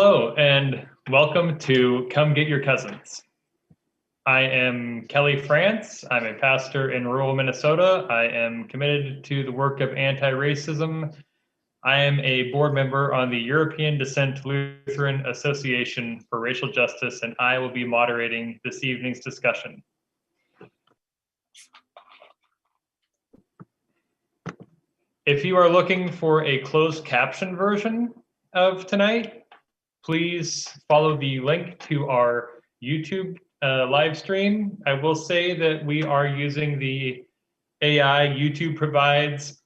Hello, and welcome to Come Get Your Cousins. I am Kelly France. I'm a pastor in rural Minnesota. I am committed to the work of anti-racism. I am a board member on the European Descent Lutheran Association for Racial Justice, and I will be moderating this evening's discussion. If you are looking for a closed caption version of tonight, please follow the link to our YouTube live stream. I will say that we are using the AI YouTube provides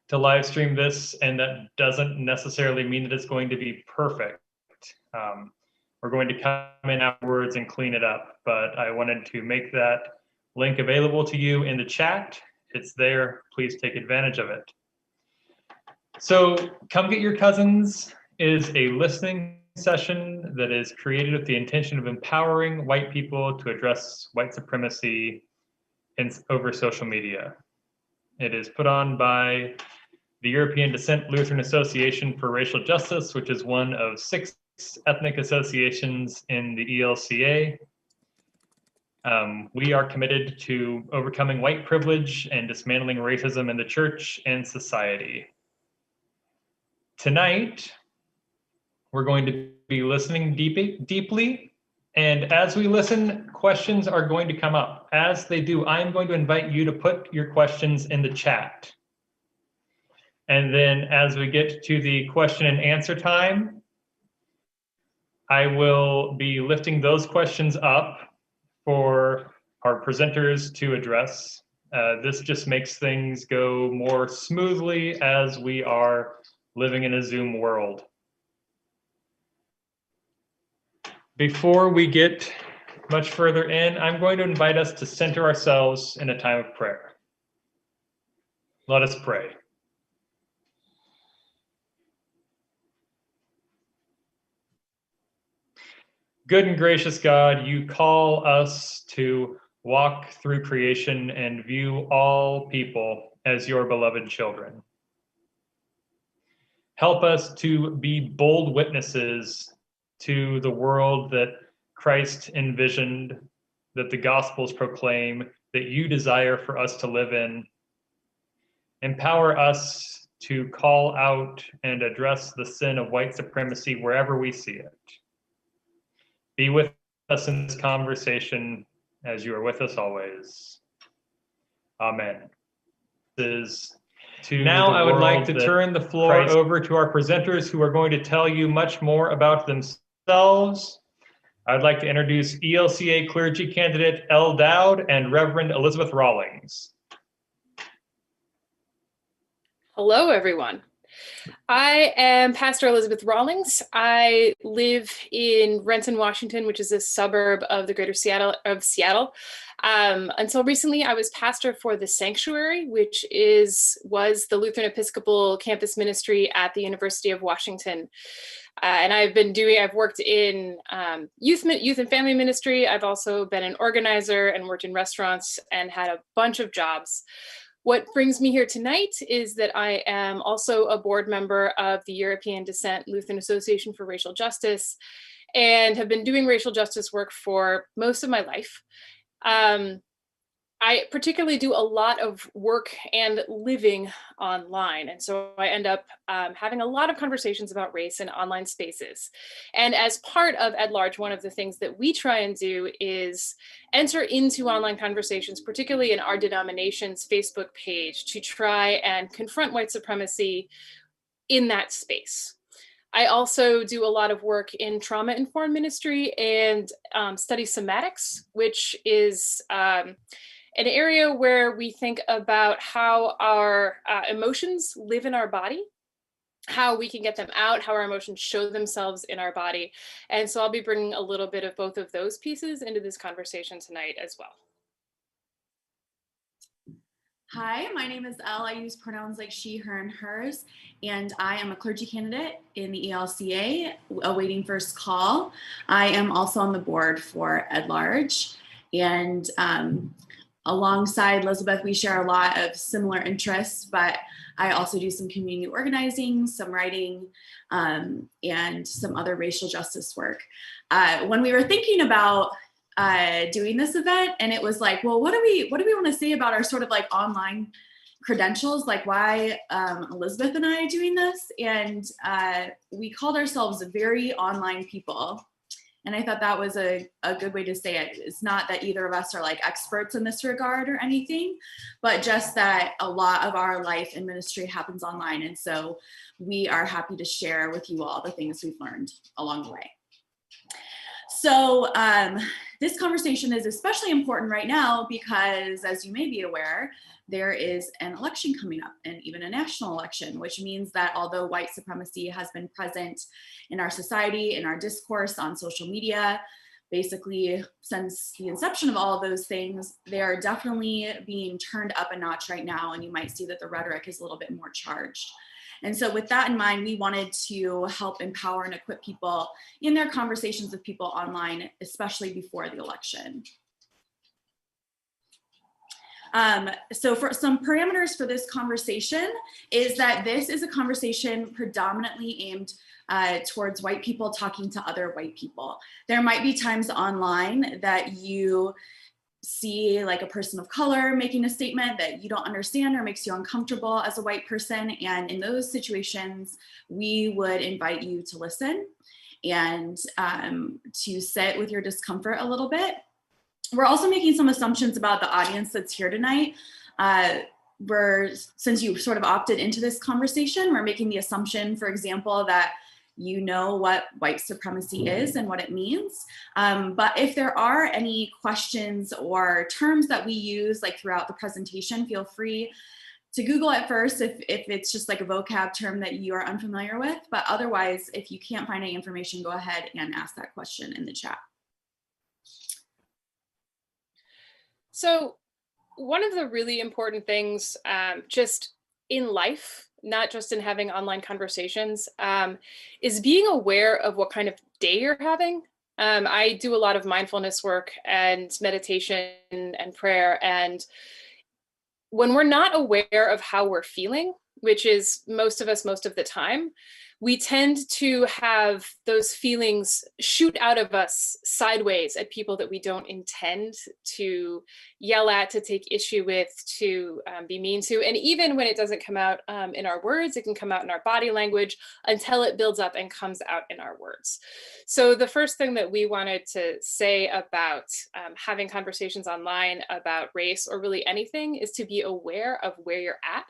to live stream this, and that doesn't necessarily mean that it's going to be perfect. We're going to come in afterwards and clean it up, but I wanted to make that link available to you in the chat. It's there. Please take advantage of it. So Come Get Your Cousins is a listening session that is created with the intention of empowering white people to address white supremacy over social media. It is put on by the European Descent Lutheran Association for Racial Justice, which is one of 6 ethnic associations in the ELCA. We are committed to overcoming white privilege and dismantling racism in the church and society. Tonight, we're going to be listening deeply, and as we listen, questions are going to come up. As they do, I'm going to invite you to put your questions in the chat. And then as we get to the question and answer time, I will be lifting those questions up for our presenters to address. This just makes things go more smoothly as we are living in a Zoom world. Before we get much further in, I'm going to invite us to center ourselves in a time of prayer. Let us pray. Good and gracious God, you call us to walk through creation and view all people as your beloved children. Help us to be bold witnesses to the world that Christ envisioned, that the Gospels proclaim, that you desire for us to live in. Empower us to call out and address the sin of white supremacy wherever we see it. Be with us in this conversation as you are with us always. Amen. Now I would like to turn the floor over to our presenters who are going to tell you much more about themselves. I'd like to introduce ELCA clergy candidate Elle Dowd and Reverend Elizabeth Rawlings. Hello, everyone. I am Pastor Elizabeth Rawlings. I live in Renton, Washington, which is a suburb of the greater Seattle. Until recently, I was pastor for the Sanctuary, which was the Lutheran Episcopal campus ministry at the University of Washington. And I've worked in youth and family ministry. I've also been an organizer and worked in restaurants and had a bunch of jobs. What brings me here tonight is that I am also a board member of the European Descent Lutheran Association for Racial Justice and have been doing racial justice work for most of my life. I particularly do a lot of work and living online. And so I end up having a lot of conversations about race in online spaces. And as part of EDLARJ, one of the things that we try and do is enter into online conversations, particularly in our denomination's Facebook page, to try and confront white supremacy in that space. I also do a lot of work in trauma-informed ministry and study somatics, which is an area where we think about how our emotions live in our body, how we can get them out, how our emotions show themselves in our body. And so I'll be bringing a little bit of both of those pieces into this conversation tonight as well. Hi, my name is Elle. I use pronouns like she, her, and hers, and I am a clergy candidate in the ELCA, awaiting first call. I am also on the board for EDLARJ, and alongside Elizabeth, we share a lot of similar interests, but I also do some community organizing, some writing, and some other racial justice work. When we were thinking about doing this event, and it was like, well, what do we want to say about our sort of like online credentials, like why Elizabeth and I are doing this? And we called ourselves very online people. And I thought that was a good way to say it. It's not that either of us are like experts in this regard or anything, but just that a lot of our life and ministry happens online. And so we are happy to share with you all the things we've learned along the way. So this conversation is especially important right now because, as you may be aware, there is an election coming up, and even a national election, which means that although white supremacy has been present in our society, in our discourse on social media, basically since the inception of all of those things, they are definitely being turned up a notch right now, and you might see that the rhetoric is a little bit more charged. And so with that in mind, we wanted to help empower and equip people in their conversations with people online, especially before the election. So for some parameters for this conversation is that this is a conversation predominantly aimed towards white people talking to other white people. There might be times online that you see like a person of color making a statement that you don't understand or makes you uncomfortable as a white person. And in those situations, we would invite you to listen and to sit with your discomfort a little bit. We're also making some assumptions about the audience that's here tonight. Since you sort of opted into this conversation, we're making the assumption, for example, that you know what white supremacy is and what it means. But if there are any questions or terms that we use like throughout the presentation, feel free to Google it first if it's just like a vocab term that you are unfamiliar with. But otherwise, if you can't find any information, go ahead and ask that question in the chat. So one of the really important things just in life, not just in having online conversations, is being aware of what kind of day you're having. I do a lot of mindfulness work and meditation and prayer. And when we're not aware of how we're feeling, which is most of us most of the time, we tend to have those feelings shoot out of us sideways at people that we don't intend to yell at, to take issue with, to be mean to. And even when it doesn't come out in our words, it can come out in our body language until it builds up and comes out in our words. So the first thing that we wanted to say about having conversations online about race or really anything is to be aware of where you're at.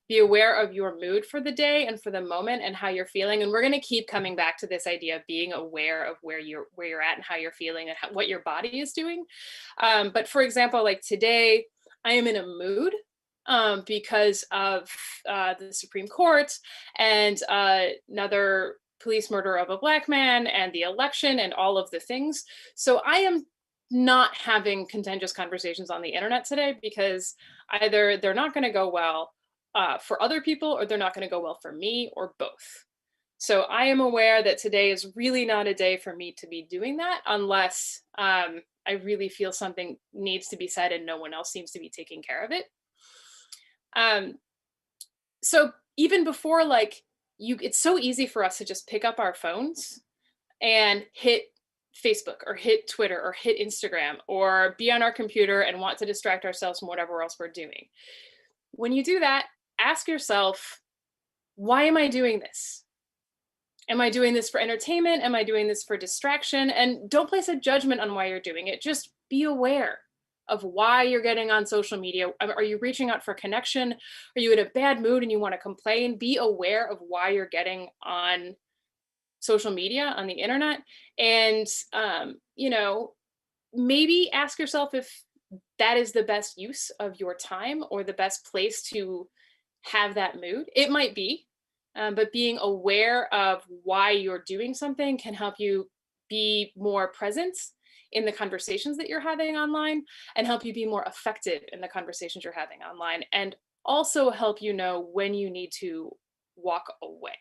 Be aware of your mood for the day and for the moment and how you're feeling. And we're going to keep coming back to this idea of being aware of where you're at and how you're feeling and what your body is doing. But for example, like today, I am in a mood because of the Supreme Court and another police murder of a Black man and the election and all of the things. So I am not having contentious conversations on the internet today because either they're not going to go well for other people, or they're not going to go well for me, or both. So I am aware that today is really not a day for me to be doing that unless I really feel something needs to be said and no one else seems to be taking care of it. So even before, like, it's so easy for us to just pick up our phones and hit Facebook or hit Twitter or hit Instagram or be on our computer and want to distract ourselves from whatever else we're doing. When you do that, ask yourself, why am I doing this? Am I doing this for entertainment? Am I doing this for distraction? And don't place a judgment on why you're doing it. Just be aware of why you're getting on social media. Are you reaching out for connection? Are you in a bad mood and you want to complain? Be aware of why you're getting on social media, on the internet. And, maybe ask yourself if that is the best use of your time or the best place to have that mood. It might be, but being aware of why you're doing something can help you be more present in the conversations that you're having online and help you be more effective in the conversations you're having online, and also help you know when you need to walk away.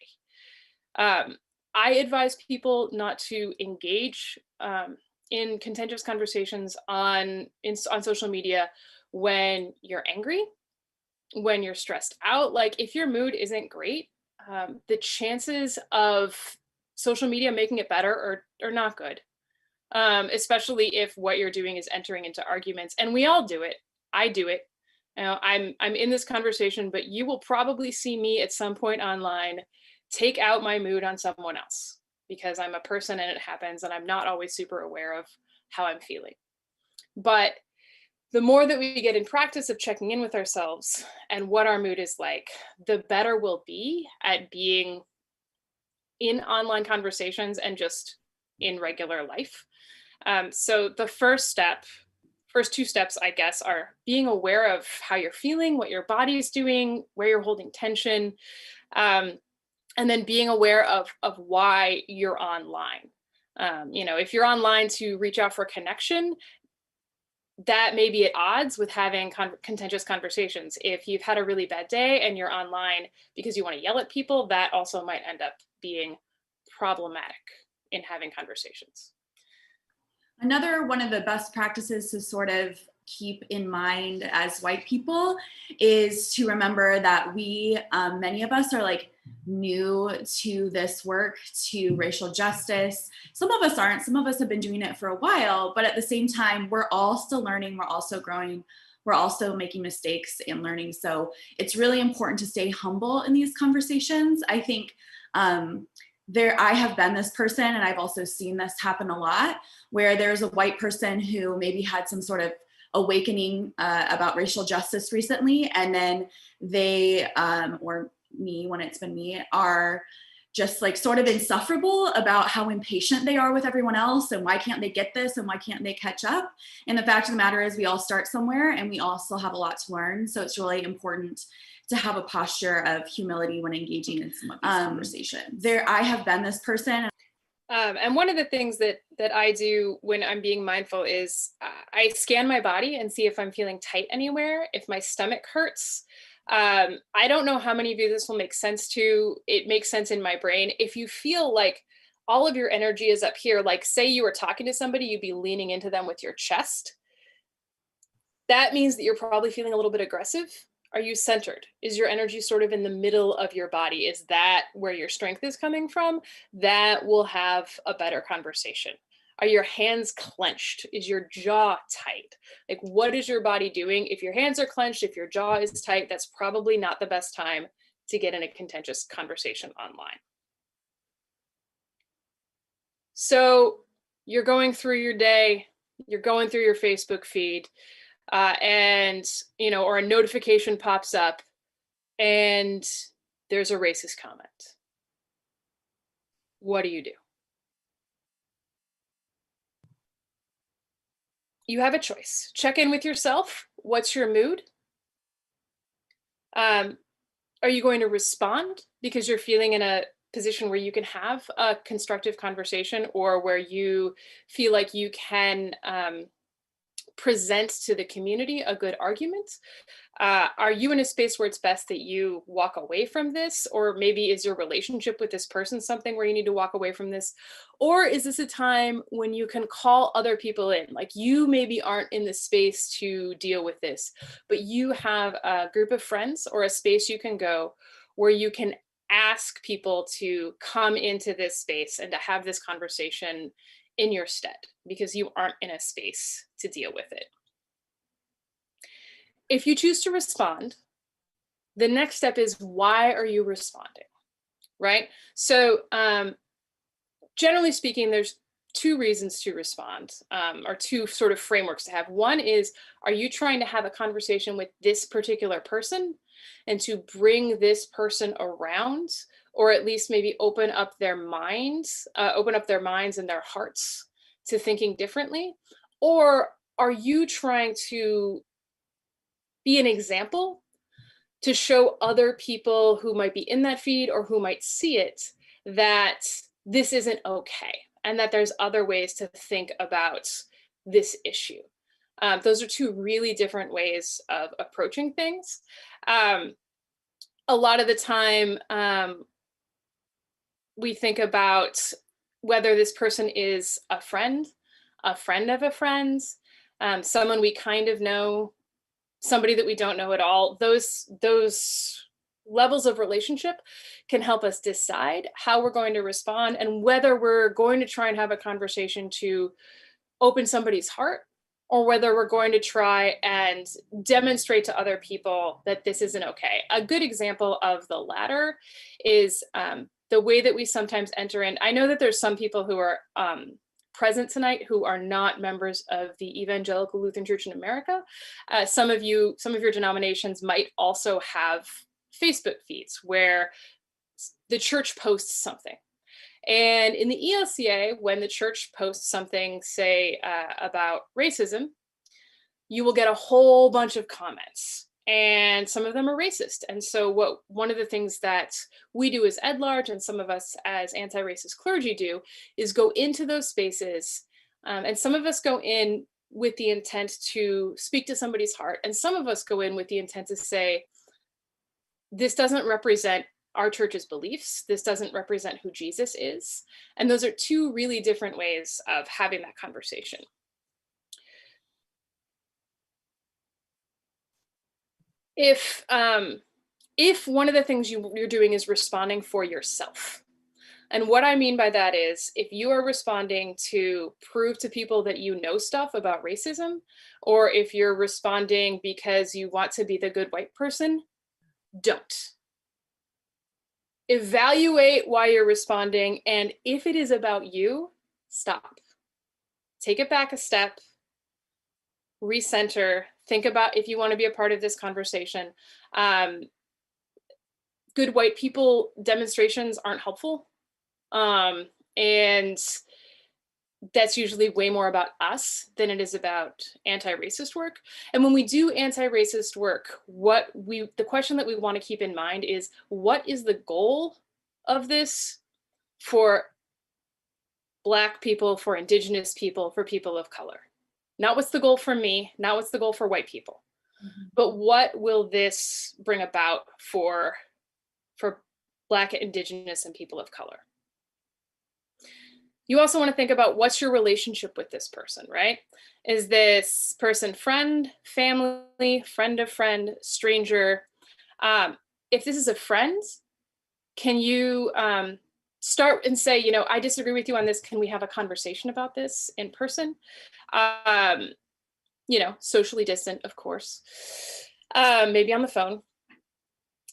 I advise people not to engage in contentious conversations on social media when you're angry, when you're stressed out. Like if your mood isn't great, the chances of social media making it better are not good. Especially if what you're doing is entering into arguments. And we all do it. I do it. You know, I'm in this conversation, but you will probably see me at some point online take out my mood on someone else because I'm a person and it happens, and I'm not always super aware of how I'm feeling. But the more that we get in practice of checking in with ourselves and what our mood is like, the better we'll be at being in online conversations and just in regular life. So the first two steps, I guess, are being aware of how you're feeling, what your body's doing, where you're holding tension, and then being aware of why you're online. You know, if you're online to reach out for connection, that may be at odds with having contentious conversations. If you've had a really bad day and you're online because you want to yell at people, that also might end up being problematic in having conversations. Another one of the best practices to sort of keep in mind as white people is to remember that we, many of us are like new to this work, to racial justice. Some of us aren't, some of us have been doing it for a while, but at the same time, we're all still learning, we're also growing, we're also making mistakes and learning. So it's really important to stay humble in these conversations. I think I have been this person, and I've also seen this happen a lot, where there's a white person who maybe had some sort of awakening about racial justice recently, and then they, or me, when it's been me, are just like sort of insufferable about how impatient they are with everyone else, and why can't they get this, and why can't they catch up? And the fact of the matter is we all start somewhere, and we all still have a lot to learn. So it's really important to have a posture of humility when engaging in some of these conversations. I have been this person. And one of the things that I do when I'm being mindful is I scan my body and see if I'm feeling tight anywhere, if my stomach hurts. I don't know how many of you this will make sense to. It makes sense in my brain. If you feel like all of your energy is up here, like say you were talking to somebody, you'd be leaning into them with your chest. That means that you're probably feeling a little bit aggressive. Are you centered? Is your energy sort of in the middle of your body? Is that where your strength is coming from? That will have a better conversation. Are your hands clenched? Is your jaw tight? Like, what is your body doing? If your hands are clenched, if your jaw is tight, that's probably not the best time to get in a contentious conversation online. So you're going through your day, you're going through your Facebook feed, and, you know, or a notification pops up and there's a racist comment. What do? You have a choice. Check in with yourself. What's your mood? Are you going to respond because you're feeling in a position where you can have a constructive conversation, or where you feel like you can present to the community a good argument? Are you in a space where it's best that you walk away from this? Or maybe is your relationship with this person something where you need to walk away from this? Or is this a time when you can call other people in? Like, you maybe aren't in the space to deal with this, but you have a group of friends or a space you can go where you can ask people to come into this space and to have this conversation in your stead, because you aren't in a space to deal with it. If you choose to respond, the next step is, why are you responding, right? So generally speaking, there's two reasons to respond, or two sort of frameworks to have. One is, are you trying to have a conversation with this particular person and to bring this person around, or at least maybe open up their minds and their hearts to thinking differently? Or are you trying to be an example to show other people who might be in that feed or who might see it that this isn't okay, and that there's other ways to think about this issue? Those are two really different ways of approaching things. A lot of the time, we think about whether this person is a friend of a friend, someone we kind of know, somebody that we don't know at all, those levels of relationship can help us decide how we're going to respond and whether we're going to try and have a conversation to open somebody's heart, or whether we're going to try and demonstrate to other people that this isn't okay. A good example of the latter is the way that we sometimes enter in. I know that there's some people who are present tonight who are not members of the Evangelical Lutheran Church in America. Some of your denominations might also have Facebook feeds where the church posts something. And in the ELCA, when the church posts something, say, about racism, you will get a whole bunch of comments, and some of them are racist. And so one of the things that we do as EDLARJ, and some of us as anti-racist clergy do, is go into those spaces. And some of us go in with the intent to speak to somebody's heart. And some of us go in with the intent to say, this doesn't represent our church's beliefs. This doesn't represent who Jesus is. And those are two really different ways of having that conversation. If one of the things you're doing is responding for yourself, and what I mean by that is, if you are responding to prove to people that you know stuff about racism, or if you're responding because you want to be the good white person, don't. Evaluate why you're responding, and if it is about you, stop. Take it back a step, recenter, think about if you want to be a part of this conversation. Good white people demonstrations aren't helpful. And that's usually way more about us than it is about anti-racist work. And when we do anti-racist work, the question that we want to keep in mind is, what is the goal of this for Black people, for Indigenous people, for people of color? Not what's the goal for me, not what's the goal for white people, but what will this bring about for Black, Indigenous, and people of color? You also want to think about, what's your relationship with this person, right? Is this person friend, family, friend of friend, stranger? If this is a friend, can you start and say, I disagree with you on this. Can we have a conversation about this in person? Socially distant, of course. Maybe on the phone.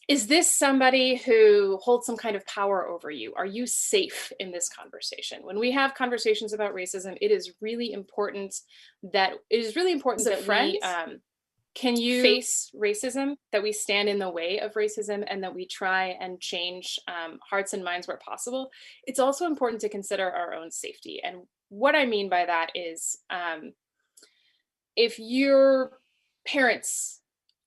Is this somebody who holds some kind of power over you? Are you safe in this conversation? When we have conversations about racism, it is really important that we can you face racism, that we stand in the way of racism, and that we try and change hearts and minds where possible. It's also important to consider our own safety. And what I mean by that is, if your parents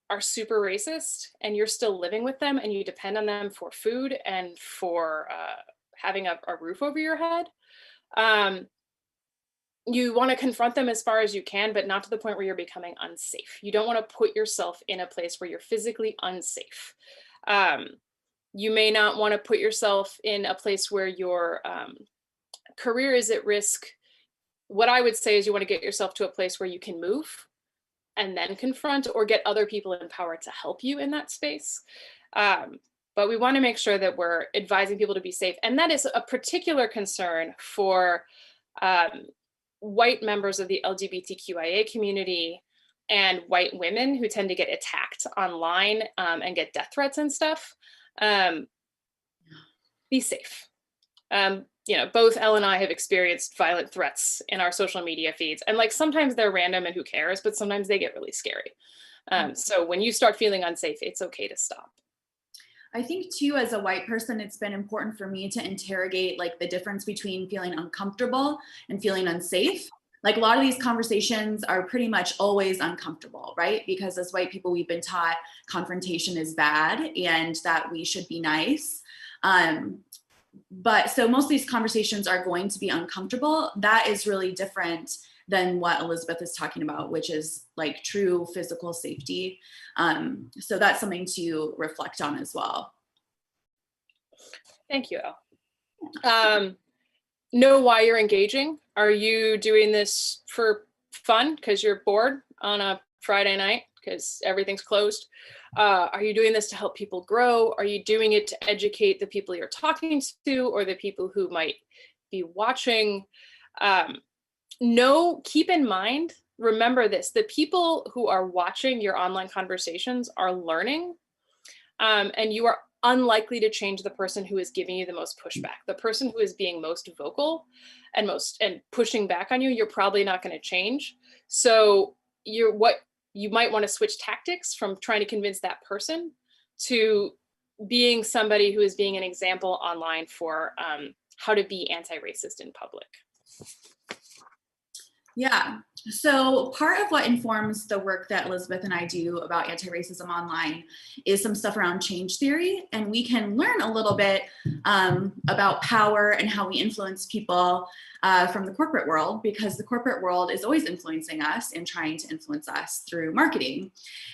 are super racist and you're still living with them and you depend on them for food and for having a roof over your head, you want to confront them as far as you can, but not to the point where you're becoming unsafe. You don't want to put yourself in a place where you're physically unsafe. You may not want to put yourself in a place where your career is at risk. What I would say is, you want to get yourself to a place where you can move and then confront, or get other people in power to help you in that space. But we want to make sure that we're advising people to be safe. And that is a particular concern for white members of the LGBTQIA community and white women who tend to get attacked online and get death threats and stuff. Be safe. Both Elle and I have experienced violent threats in our social media feeds, and sometimes they're random and who cares, but sometimes they get really scary. So when you start feeling unsafe, it's okay to stop. I think too, as a white person, it's been important for me to interrogate the difference between feeling uncomfortable and feeling unsafe. A lot of these conversations are pretty much always uncomfortable, right? Because as white people, we've been taught confrontation is bad and that we should be nice. But so most of these conversations are going to be uncomfortable. That is really different than what Elizabeth is talking about, which is true physical safety. So that's something to reflect on as well. Thank you, Elle. Know why you're engaging. Are you doing this for fun because you're bored on a Friday night? because everything's closed? Are you doing this to help people grow? Are you doing it to educate the people you're talking to or the people who might be watching? Keep in mind, remember this, the people who are watching your online conversations are learning, and you are unlikely to change the person who is giving you the most pushback. The person who is being most vocal and pushing back on you, you're probably not going to change. So you might want to switch tactics from trying to convince that person to being somebody who is being an example online for how to be anti-racist in public. Yeah, so part of what informs the work that Elizabeth and I do about anti-racism online is some stuff around change theory, and we can learn a little bit about power and how we influence people from the corporate world, because the corporate world is always influencing us and trying to influence us through marketing.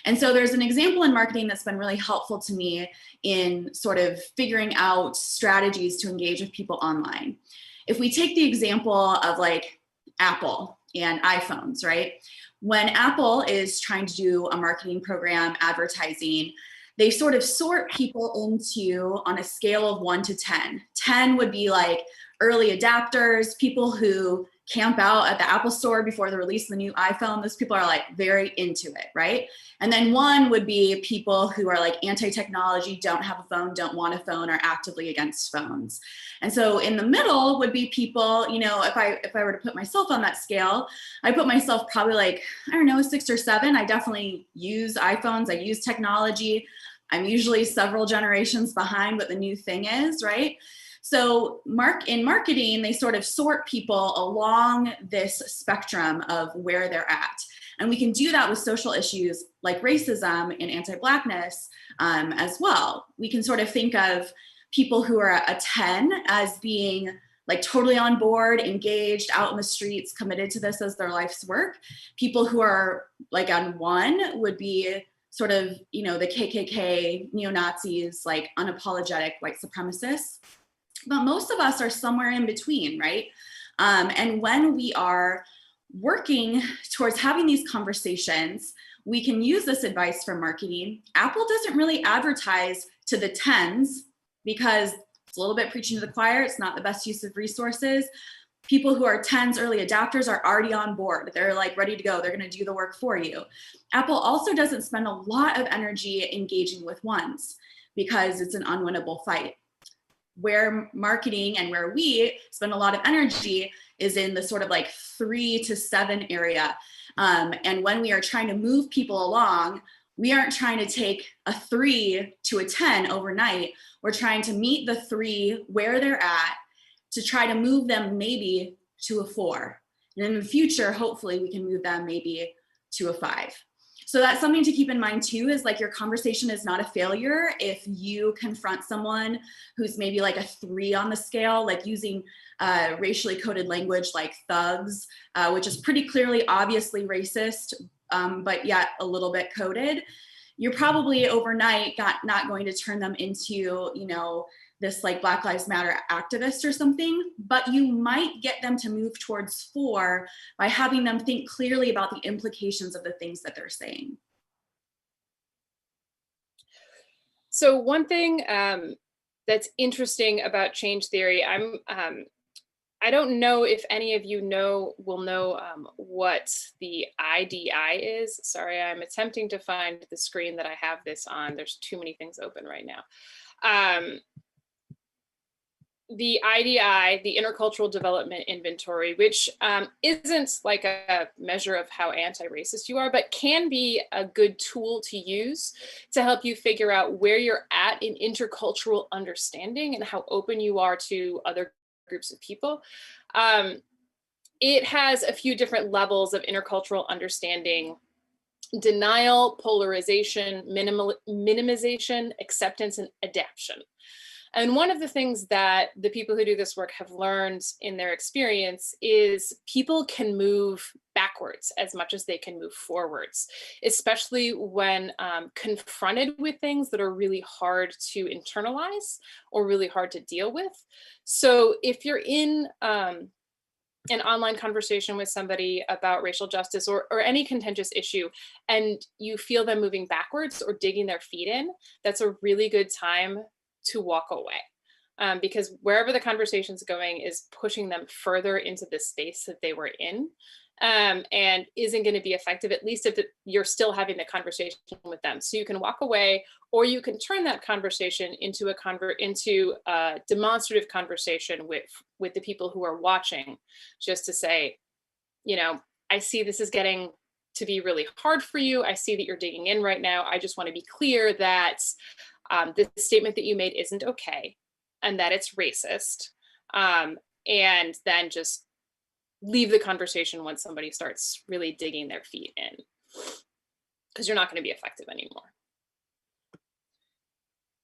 And so there's an example in marketing that's been really helpful to me in sort of figuring out strategies to engage with people online. If we take the example of like Apple and iPhones, right? When Apple is trying to do a marketing program, advertising, they sort of sort people into on a scale of 1 to 10. 10 would be like early adapters, people who camp out at the Apple store before the release of the new iPhone. Those people are like very into it, right? And then 1 would be people who are like anti-technology, don't have a phone, don't want a phone, are actively against phones. And so in the middle would be people, you know, if I were to put myself on that scale, I put myself probably like, I don't know, 6 or 7. I definitely use iPhones, I use technology. I'm usually several generations behind what the new thing is, right? So in marketing, they sort of sort people along this spectrum of where they're at. And we can do that with social issues like racism and anti-Blackness as well. We can sort of think of people who are a 10 as being like totally on board, engaged, out in the streets, committed to this as their life's work. People who are like on 1 would be sort of, you know, the KKK, neo-Nazis, like unapologetic white supremacists. But most of us are somewhere in between, right? And when we are working towards having these conversations, we can use this advice for marketing. Apple doesn't really advertise to the 10s because it's a little bit preaching to the choir. It's not the best use of resources. People who are 10s, early adapters, are already on board. They're like ready to go. They're going to do the work for you. Apple also doesn't spend a lot of energy engaging with 1s because it's an unwinnable fight. Where marketing and where we spend a lot of energy is in the sort of like 3 to 7 area. And when we are trying to move people along, we aren't trying to take a 3 to a 10 overnight. We're trying to meet the 3 where they're at to try to move them maybe to a 4. And in the future, hopefully we can move them maybe to a 5. So that's something to keep in mind too, is like your conversation is not a failure if you confront someone who's maybe like a 3 on the scale, like using racially coded language like thugs, which is pretty clearly obviously racist, but yet a little bit coded. You're probably overnight not going to turn them into, you know, this like Black Lives Matter activist or something, but you might get them to move towards 4 by having them think clearly about the implications of the things that they're saying. So one thing that's interesting about change theory, I don't know if any of you will know what the IDI is. Sorry, I'm attempting to find the screen that I have this on. There's too many things open right now. The IDI, the Intercultural Development Inventory, which isn't like a measure of how anti-racist you are, but can be a good tool to use to help you figure out where you're at in intercultural understanding and how open you are to other groups of people. It has a few different levels of intercultural understanding: denial, polarization, minimization, acceptance, and adaptation. And one of the things that the people who do this work have learned in their experience is people can move backwards as much as they can move forwards, especially when confronted with things that are really hard to internalize or really hard to deal with. So if you're in an online conversation with somebody about racial justice or any contentious issue, and you feel them moving backwards or digging their feet in, that's a really good time to walk away. Because wherever the conversation's going is pushing them further into the space that they were in, and isn't going to be effective, at least if you're still having the conversation with them. So you can walk away, or you can turn that conversation into a demonstrative conversation with the people who are watching, just to say, you know, I see this is getting to be really hard for you. I see that you're digging in right now. I just want to be clear that this statement that you made isn't okay, and that it's racist. And then just leave the conversation when somebody starts really digging their feet in, because you're not going to be effective anymore.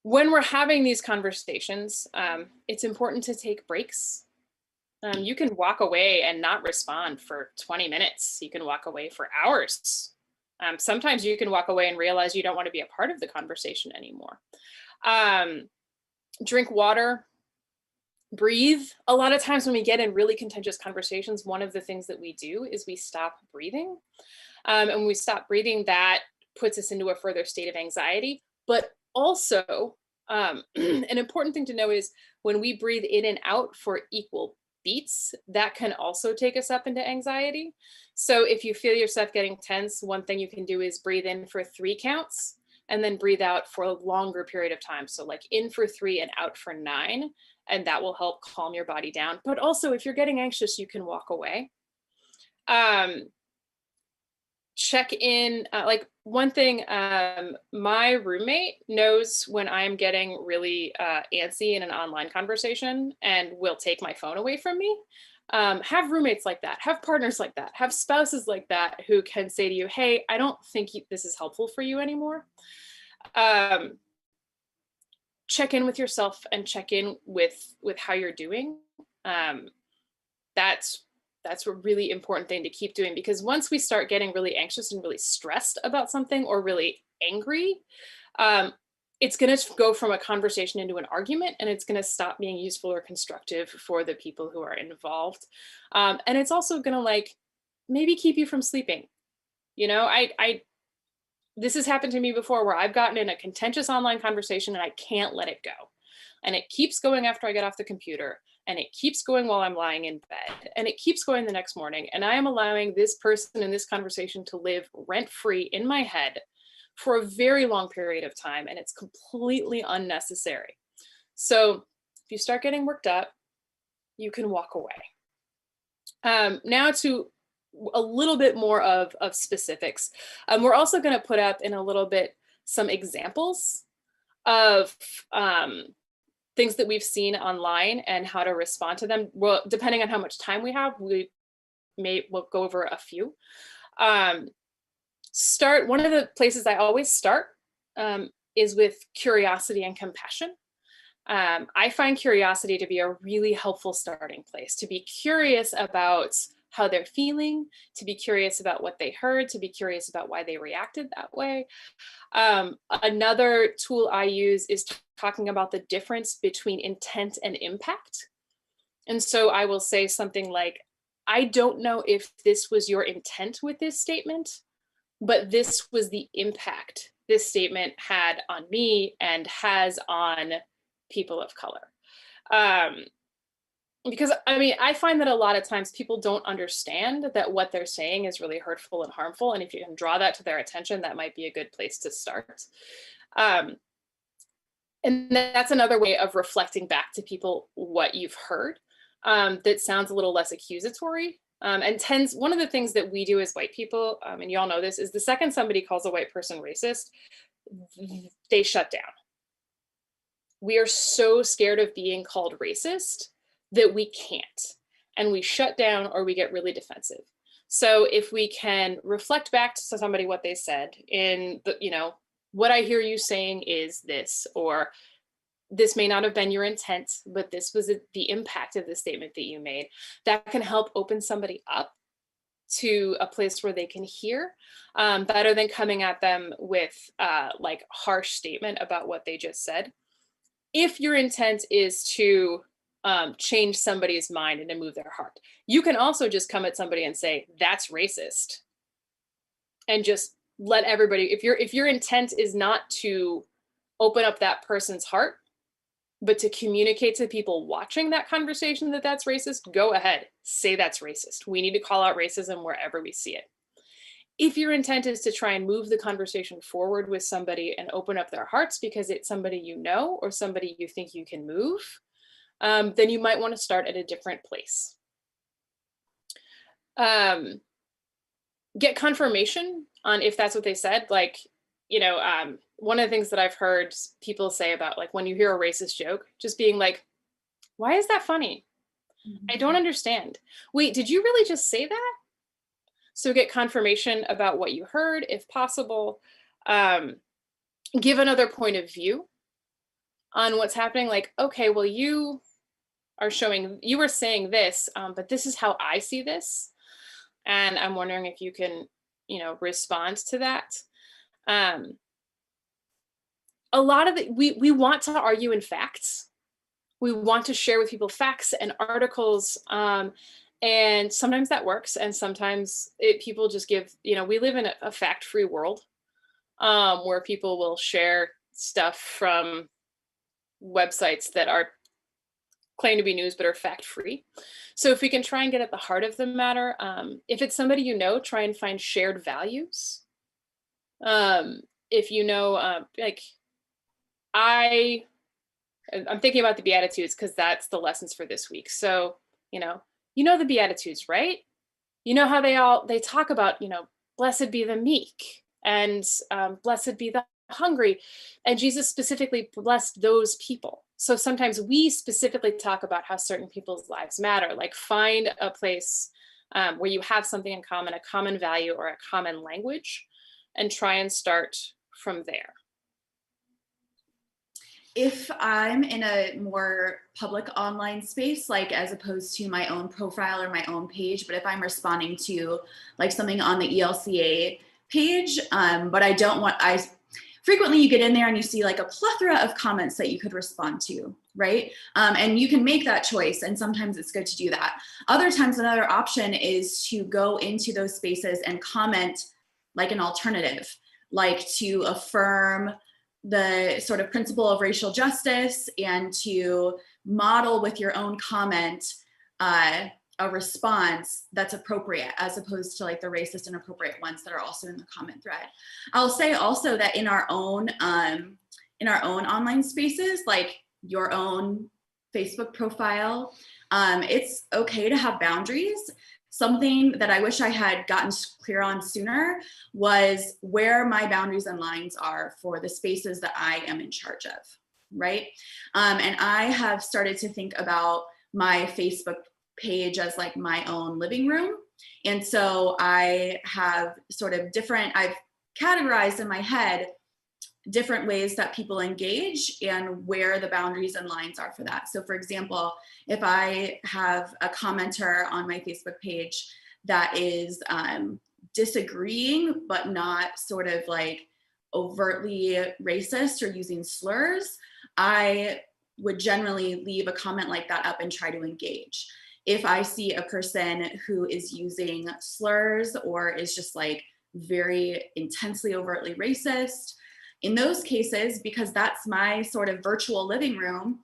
When we're having these conversations, it's important to take breaks. You can walk away and not respond for 20 minutes. You can walk away for hours. Sometimes you can walk away and realize you don't want to be a part of the conversation anymore. Drink water. Breathe. A lot of times when we get in really contentious conversations, one of the things that we do is we stop breathing. And when we stop breathing, that puts us into a further state of anxiety. But also, an important thing to know is when we breathe in and out for equal beats, that can also take us up into anxiety. So if you feel yourself getting tense, one thing you can do is breathe in for 3 counts and then breathe out for a longer period of time. So like in for 3 and out for 9. And that will help calm your body down. But also, if you're getting anxious, you can walk away. Check in, like one thing, my roommate knows when I'm getting really antsy in an online conversation and will take my phone away from me. Have roommates like that, have partners like that, have spouses like that who can say to you, hey, I don't think this is helpful for you anymore. Check in with yourself and check in with how you're doing. That's a really important thing to keep doing, because once we start getting really anxious and really stressed about something or really angry, it's going to go from a conversation into an argument, and it's going to stop being useful or constructive for the people who are involved. And it's also going to like maybe keep you from sleeping. You know, this has happened to me before where I've gotten in a contentious online conversation and I can't let it go. And it keeps going after I get off the computer, and it keeps going while I'm lying in bed, and it keeps going the next morning. And I am allowing this person in this conversation to live rent-free in my head for a very long period of time, and it's completely unnecessary. So if you start getting worked up, you can walk away. Now to a little bit more of specifics. We're also going to put up in a little bit some examples of things that we've seen online and how to respond to them. Well, depending on how much time we have, we'll go over a few. One of the places I always start is with curiosity and compassion. I find curiosity to be a really helpful starting place, to be curious about how they're feeling, to be curious about what they heard, to be curious about why they reacted that way. Another tool I use is talking about the difference between intent and impact. And so I will say something like, I don't know if this was your intent with this statement, but this was the impact this statement had on me and has on people of color. Because I mean, I find that a lot of times people don't understand that what they're saying is really hurtful and harmful. And if you can draw that to their attention, that might be a good place to start. And that's another way of reflecting back to people what you've heard that sounds a little less accusatory. And one of the things that we do as white people, and you all know this, is the second somebody calls a white person racist, they shut down. We are so scared of being called racist that we can't, and we shut down or we get really defensive. So if we can reflect back to somebody what they said in the, you know, what I hear you saying is this, or this may not have been your intent, but this was the impact of the statement that you made, that can help open somebody up to a place where they can hear better than coming at them with like harsh statement about what they just said. If your intent is to change somebody's mind and to move their heart. You can also just come at somebody and say, that's racist. And just let everybody, if your intent is not to open up that person's heart, but to communicate to people watching that conversation that that's racist, go ahead, say that's racist. We need to call out racism wherever we see it. If your intent is to try and move the conversation forward with somebody and open up their hearts because it's somebody you know or somebody you think you can move, then you might want to start at a different place. Get confirmation on if that's what they said. Like, you know, one of the things that I've heard people say about, like, when you hear a racist joke, just being like, why is that funny? I don't understand. Wait, did you really just say that? So get confirmation about what you heard, if possible. Give another point of view on what's happening. Like, okay, well, you were saying this, but this is how I see this. And I'm wondering if you can, you know, respond to that. A lot of we want to argue in facts. We want to share with people facts and articles. And sometimes that works. And sometimes people just give, you know, we live in a fact-free world where people will share stuff from websites that are claim to be news but are fact-free. So if we can try and get at the heart of the matter, if it's somebody you know, try and find shared values. If you know, like, I'm thinking about the Beatitudes because that's the lessons for this week. So, you know the Beatitudes, right? You know how they talk about, you know, blessed be the meek and blessed be the hungry. And Jesus specifically blessed those people. So sometimes we specifically talk about how certain people's lives matter, like find a place where you have something in common, a common value or a common language, and try and start from there. If I'm in a more public online space, like as opposed to my own profile or my own page, but if I'm responding to like something on the ELCA page, but frequently you get in there and you see like a plethora of comments that you could respond to, right? And you can make that choice, and sometimes it's good to do that. Other times, another option is to go into those spaces and comment like an alternative, like to affirm the sort of principle of racial justice and to model with your own comment a response that's appropriate, as opposed to like the racist and inappropriate ones that are also in the comment thread. I'll say also that in our own online spaces, like your own Facebook profile, it's okay to have boundaries. Something that I wish I had gotten clear on sooner was where my boundaries and lines are for the spaces that I am in charge of, right? And I have started to think about my Facebook page as like my own living room. And so I have sort of I've categorized in my head different ways that people engage and where the boundaries and lines are for that. So for example, if I have a commenter on my Facebook page that is disagreeing, but not sort of like overtly racist or using slurs, I would generally leave a comment like that up and try to engage. If I see a person who is using slurs or is just like very intensely overtly racist, in those cases, because that's my sort of virtual living room,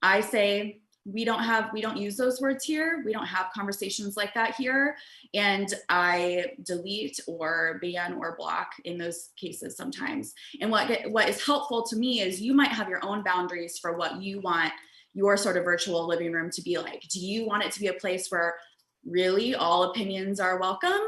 I say, we don't use those words here. We don't have conversations like that here. And I delete or ban or block in those cases sometimes. And what is helpful to me is you might have your own boundaries for what you want your sort of virtual living room to be like. Do you want it to be a place where really all opinions are welcome?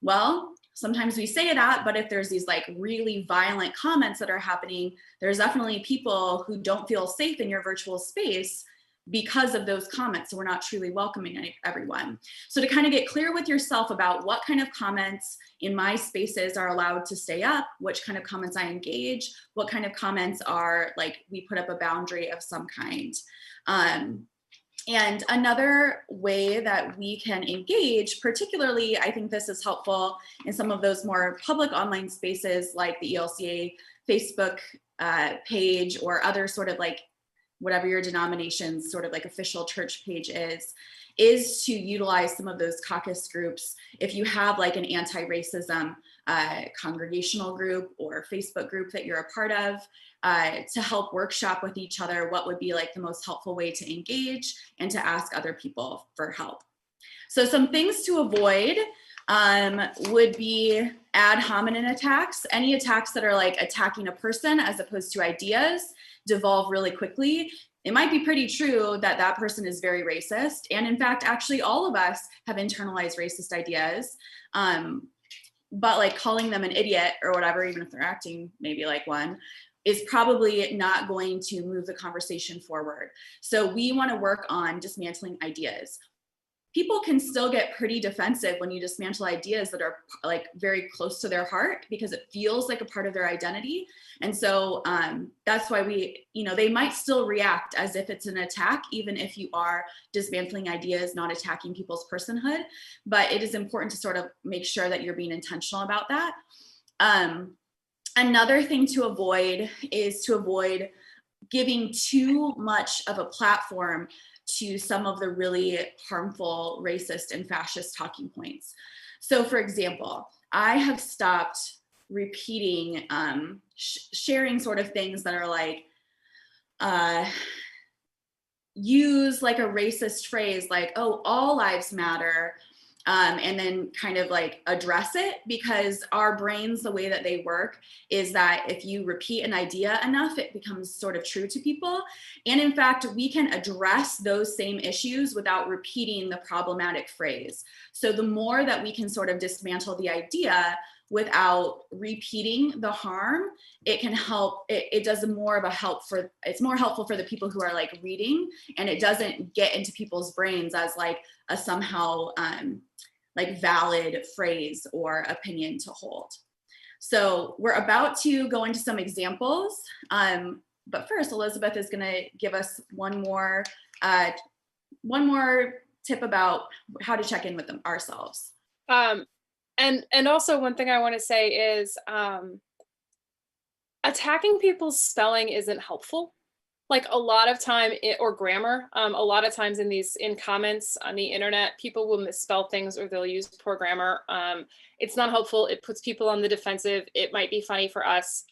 Well, sometimes we say that, but if there's these like really violent comments that are happening, there's definitely people who don't feel safe in your virtual space because of those comments. So we're not truly welcoming everyone. So to kind of get clear with yourself about what kind of comments in my spaces are allowed to stay up, which kind of comments I engage, what kind of comments are like, we put up a boundary of some kind. And another way that we can engage, particularly, I think this is helpful in some of those more public online spaces like the ELCA Facebook page or other sort of like whatever your denomination's sort of like official church page is to utilize some of those caucus groups. If you have like an anti-racism congregational group or Facebook group that you're a part of, to help workshop with each other what would be like the most helpful way to engage and to ask other people for help. So some things to avoid would be ad hominem attacks. Any attacks that are like attacking a person as opposed to ideas devolve really quickly. It might be pretty true that that person is very racist. And in fact, actually all of us have internalized racist ideas. But like calling them an idiot or whatever, even if they're acting maybe like one, is probably not going to move the conversation forward. So we want to work on dismantling ideas. People can still get pretty defensive when you dismantle ideas that are like very close to their heart because it feels like a part of their identity. And so that's why they might still react as if it's an attack, even if you are dismantling ideas, not attacking people's personhood. But it is important to sort of make sure that you're being intentional about that. Another thing to avoid is to avoid giving too much of a platform to some of the really harmful racist and fascist talking points. So for example, I have stopped repeating, sharing sort of things that are like, use like a racist phrase like, oh, all lives matter, and then kind of like address it, because our brains, the way that they work is that if you repeat an idea enough, it becomes sort of true to people. And in fact, we can address those same issues without repeating the problematic phrase. So the more that we can sort of dismantle the idea without repeating the harm, it can help, it does more of a help for, it's more helpful for the people who are like reading, and it doesn't get into people's brains as like a somehow like valid phrase or opinion to hold. So we're about to go into some examples, but first Elizabeth is gonna give us one more tip about how to check in with them ourselves. And also one thing I want to say is attacking people's spelling isn't helpful. Like a lot of time, or grammar, a lot of times in comments on the internet, people will misspell things or they'll use poor grammar. It's not helpful. It puts people on the defensive. It might be funny for us,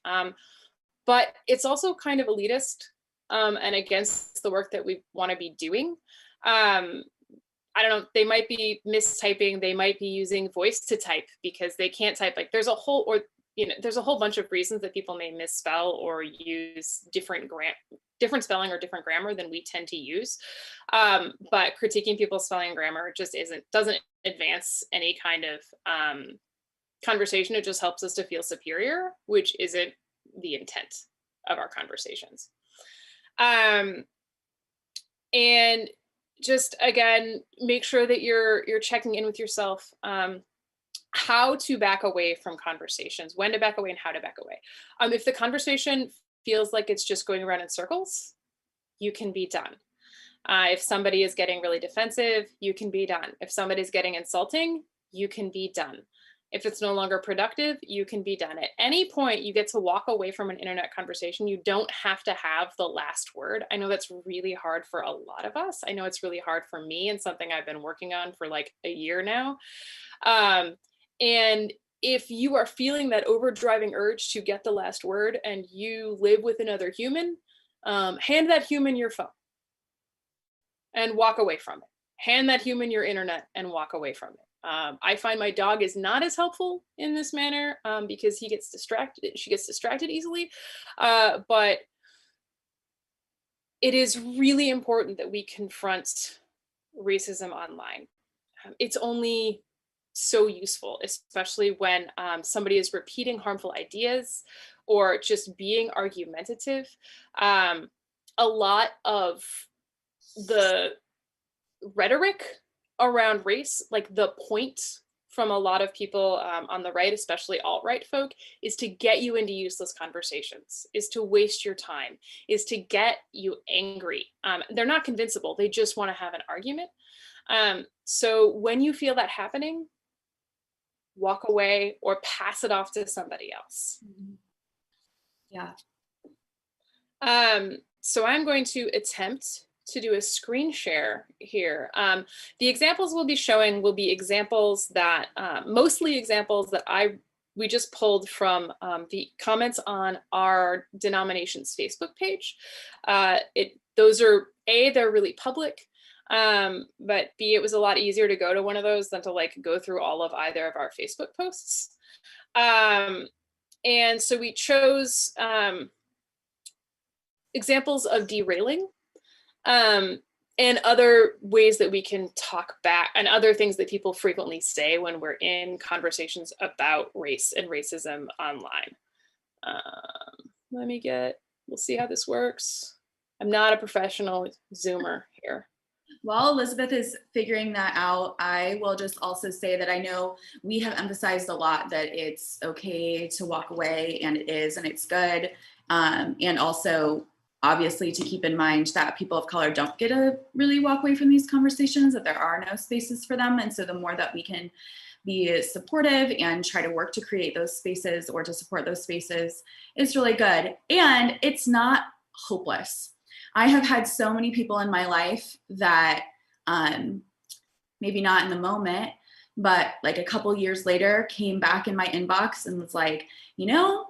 but it's also kind of elitist and against the work that we want to be doing. I don't know, they might be mistyping, they might be using voice to type because they can't type. Like there's a whole bunch of reasons that people may misspell or use different spelling or different grammar than we tend to use. But critiquing people's spelling and grammar just doesn't advance any kind of conversation. It just helps us to feel superior, which isn't the intent of our conversations. And just again, make sure that you're checking in with yourself, how to back away from conversations, when to back away and how to back away. If the conversation feels like it's just going around in circles, you can be done. If somebody is getting really defensive, you can be done. If somebody's getting insulting, you can be done. If it's no longer productive, you can be done. At any point, you get to walk away from an internet conversation. You don't have to have the last word. I know that's really hard for a lot of us. I know it's really hard for me and something I've been working on for like a year now. And if you are feeling that overdriving urge to get the last word and you live with another human, hand that human your phone and walk away from it. Hand that human your internet and walk away from it. I find my dog is not as helpful in this manner because she gets distracted easily. But it is really important that we confront racism online. It's only so useful, especially when somebody is repeating harmful ideas or just being argumentative. A lot of the rhetoric around race, like the point from a lot of people on the right, especially alt-right folk, is to get you into useless conversations, is to waste your time, is to get you angry. They're not convincible, they just want to have an argument. So when you feel that happening, walk away or pass it off to somebody else. Yeah. So I'm going to attempt to do a screen share here. The examples we'll be showing will be examples that, mostly examples that we just pulled from the comments on our denomination's Facebook page. Those are, A, they're really public, but B, it was a lot easier to go to one of those than to like go through all of either of our Facebook posts. And so we chose examples of derailing, and other ways that we can talk back, and other things that people frequently say when we're in conversations about race and racism online. We'll see how this works. I'm not a professional Zoomer here. While Elizabeth is figuring that out, I will just also say that I know we have emphasized a lot that it's okay to walk away, and it is, and it's good. And also, obviously, to keep in mind that people of color don't get to really walk away from these conversations, that there are no spaces for them. And so the more that we can be supportive and try to work to create those spaces or to support those spaces is really good. And it's not hopeless. I have had so many people in my life that maybe not in the moment, but like a couple years later came back in my inbox and was like, you know,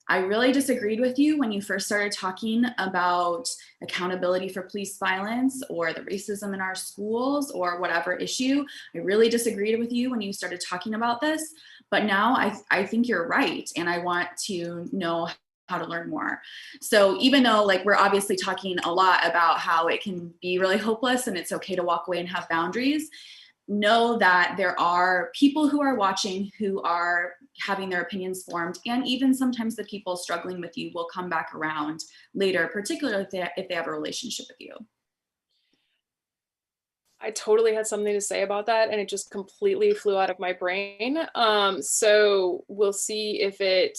I really disagreed with you when you first started talking about accountability for police violence or the racism in our schools or whatever issue. I really disagreed with you when you started talking about this, but now I think you're right, and I want to know how to learn more. So even though like we're obviously talking a lot about how it can be really hopeless and it's okay to walk away and have boundaries, know that there are people who are watching who are having their opinions formed, and even sometimes the people struggling with you will come back around later, particularly if they have a relationship with you. I totally had something to say about that, and it just completely flew out of my brain. So we'll see if it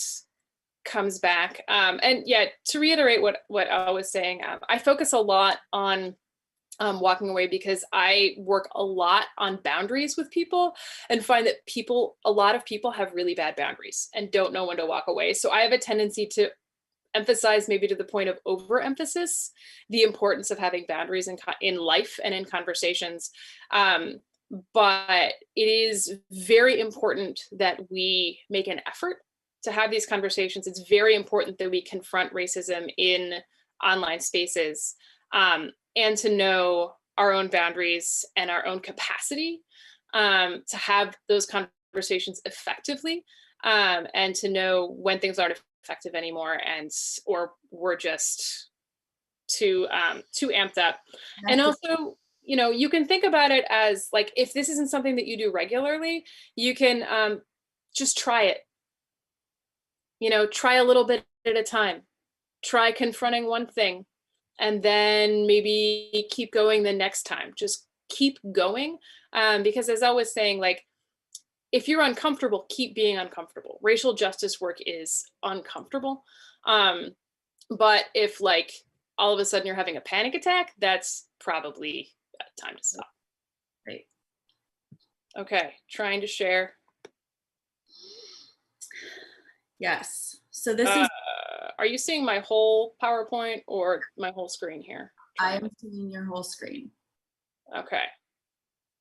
comes back. And yeah, to reiterate what I was saying, I focus a lot on walking away because I work a lot on boundaries with people and find that a lot of people have really bad boundaries and don't know when to walk away. So I have a tendency to emphasize, maybe to the point of overemphasis, the importance of having boundaries in life and in conversations. But it is very important that we make an effort to have these conversations. It's very important that we confront racism in online spaces, and to know our own boundaries and our own capacity to have those conversations effectively, and to know when things aren't effective anymore, or we're just too amped up. And also, you know, you can think about it as like, if this isn't something that you do regularly, you can just try it. You know, try a little bit at a time. Try confronting one thing, and then maybe keep going the next time. Just keep going. Because as I was saying, like, if you're uncomfortable, keep being uncomfortable. Racial justice work is uncomfortable. But if like all of a sudden you're having a panic attack, that's probably time to stop. Right. Okay, trying to share. Yes. So this is. Are you seeing my whole PowerPoint or my whole screen here? I am seeing your whole screen. Okay.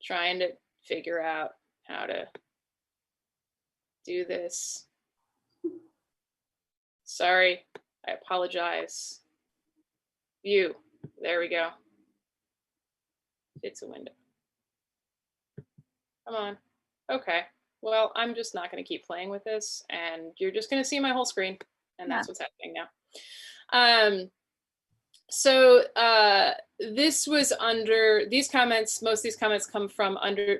Trying to figure out how to do this. Sorry, I apologize. View. There we go. It's a window. Come on. Okay. Well, I'm just not going to keep playing with this, and you're just going to see my whole screen, and that's what's happening now. So this was under these comments. Most of these comments come from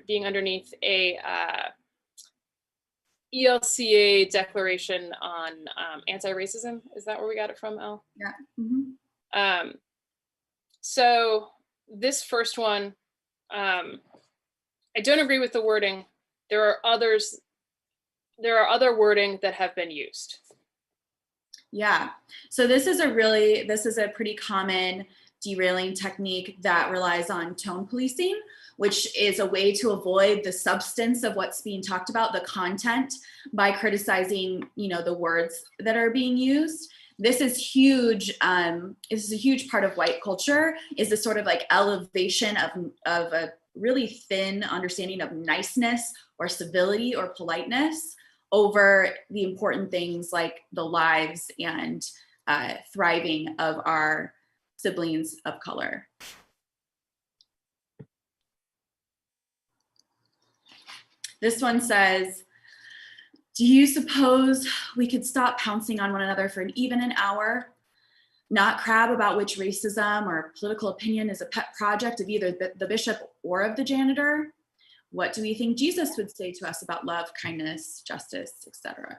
being underneath a ELCA declaration on anti-racism. Is that where we got it from, Elle? Yeah. Mm-hmm. So this first one, I don't agree with the wording. There are other wording that have been used. Yeah. So this is a pretty common derailing technique that relies on tone policing, which is a way to avoid the substance of what's being talked about, the content, by criticizing, the words that are being used. this is huge. This is a huge part of white culture, is this sort of like elevation of a really thin understanding of niceness or civility or politeness over the important things like the lives and thriving of our siblings of color. This one says, do you suppose we could stop pouncing on one another for even an hour? Not crab about which racism or political opinion is a pet project of either the bishop or of the janitor? What do we think Jesus would say to us about love, kindness, justice, etc.?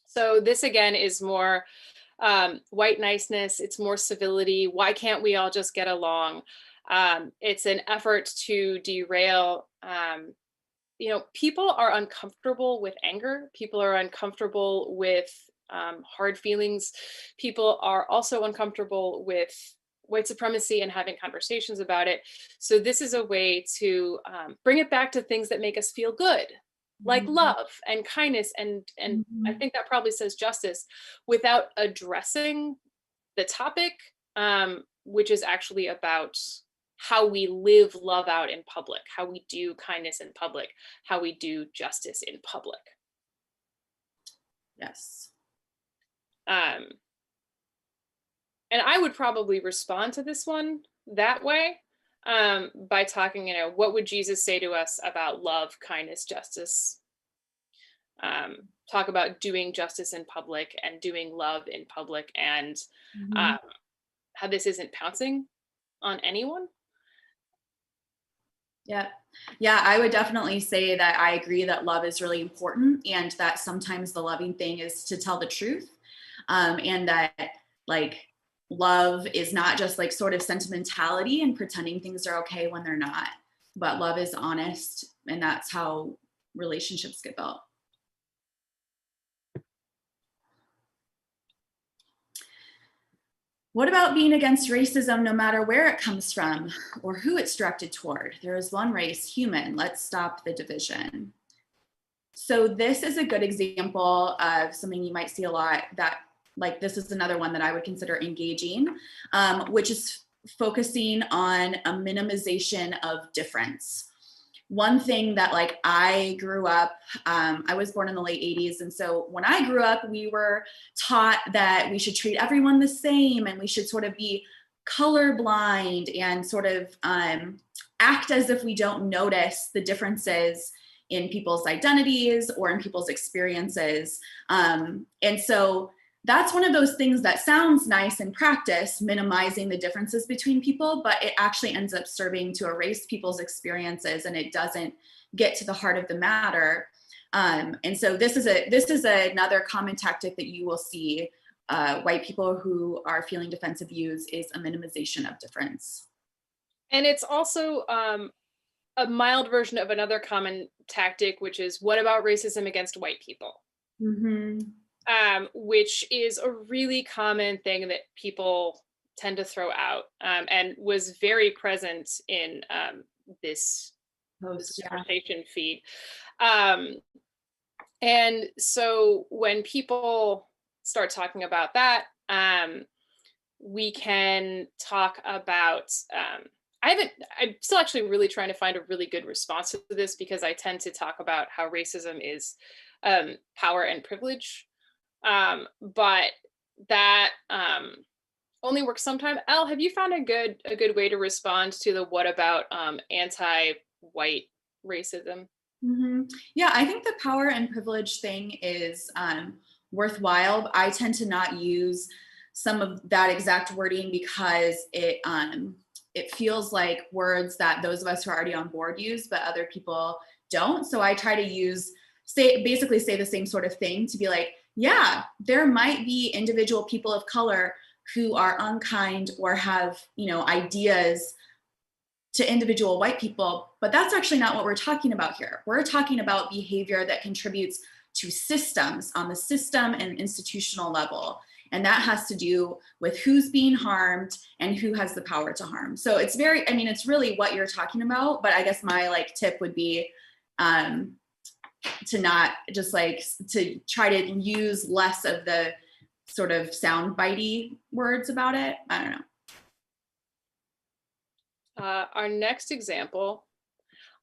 So this again is more white niceness. It's more civility. Why can't we all just get along? It's an effort to derail. People are uncomfortable with anger. People are uncomfortable with hard feelings. People are also uncomfortable with white supremacy and having conversations about it. So this is a way to bring it back to things that make us feel good, like love and kindness. And I think that probably says justice, without addressing the topic, which is actually about how we live love out in public, how we do kindness in public, how we do justice in public. Yes. And I would probably respond to this one that way, by talking, what would Jesus say to us about love, kindness, justice? Talk about doing justice in public and doing love in public, and how this isn't pouncing on anyone. Yeah, I would definitely say that I agree that love is really important, and that sometimes the loving thing is to tell the truth, and that like love is not just like sort of sentimentality and pretending things are okay when they're not, but love is honest, and that's how relationships get built. What about being against racism no matter where it comes from or who it's directed toward? There is one race, human. Let's stop the division. So this is a good example of something you might see a lot, that like this is another one that I would consider engaging, which is focusing on a minimization of difference. One thing that like I grew up, I was born in the late 80s. And so when I grew up, we were taught that we should treat everyone the same, and we should sort of be colorblind and sort of act as if we don't notice the differences in people's identities or in people's experiences. And so that's one of those things that sounds nice in practice, minimizing the differences between people, but it actually ends up serving to erase people's experiences, and it doesn't get to the heart of the matter. And so this is another common tactic that you will see white people who are feeling defensive use, is a minimization of difference. And it's also a mild version of another common tactic, which is, what about racism against white people? Which is a really common thing that people tend to throw out, and was very present in this conversation feed. And so when people start talking about that, we can talk about, I'm still actually really trying to find a really good response to this, because I tend to talk about how racism is power and privilege. But that only works sometimes. Elle, have you found a good way to respond to the what about anti-white racism? Yeah, I think the power and privilege thing is worthwhile. I tend to not use some of that exact wording because it feels like words that those of us who are already on board use, but other people don't. So I try to basically say the same sort of thing, to be like, yeah, there might be individual people of color who are unkind or have, ideas to individual white people, but that's actually not what we're talking about here. We're talking about behavior that contributes to systems on the system and institutional level. And that has to do with who's being harmed and who has the power to harm. So it's it's really what you're talking about, but I guess my tip would be, not just like to try to use less of the sort of sound bitey words about it. I don't know. Our next example,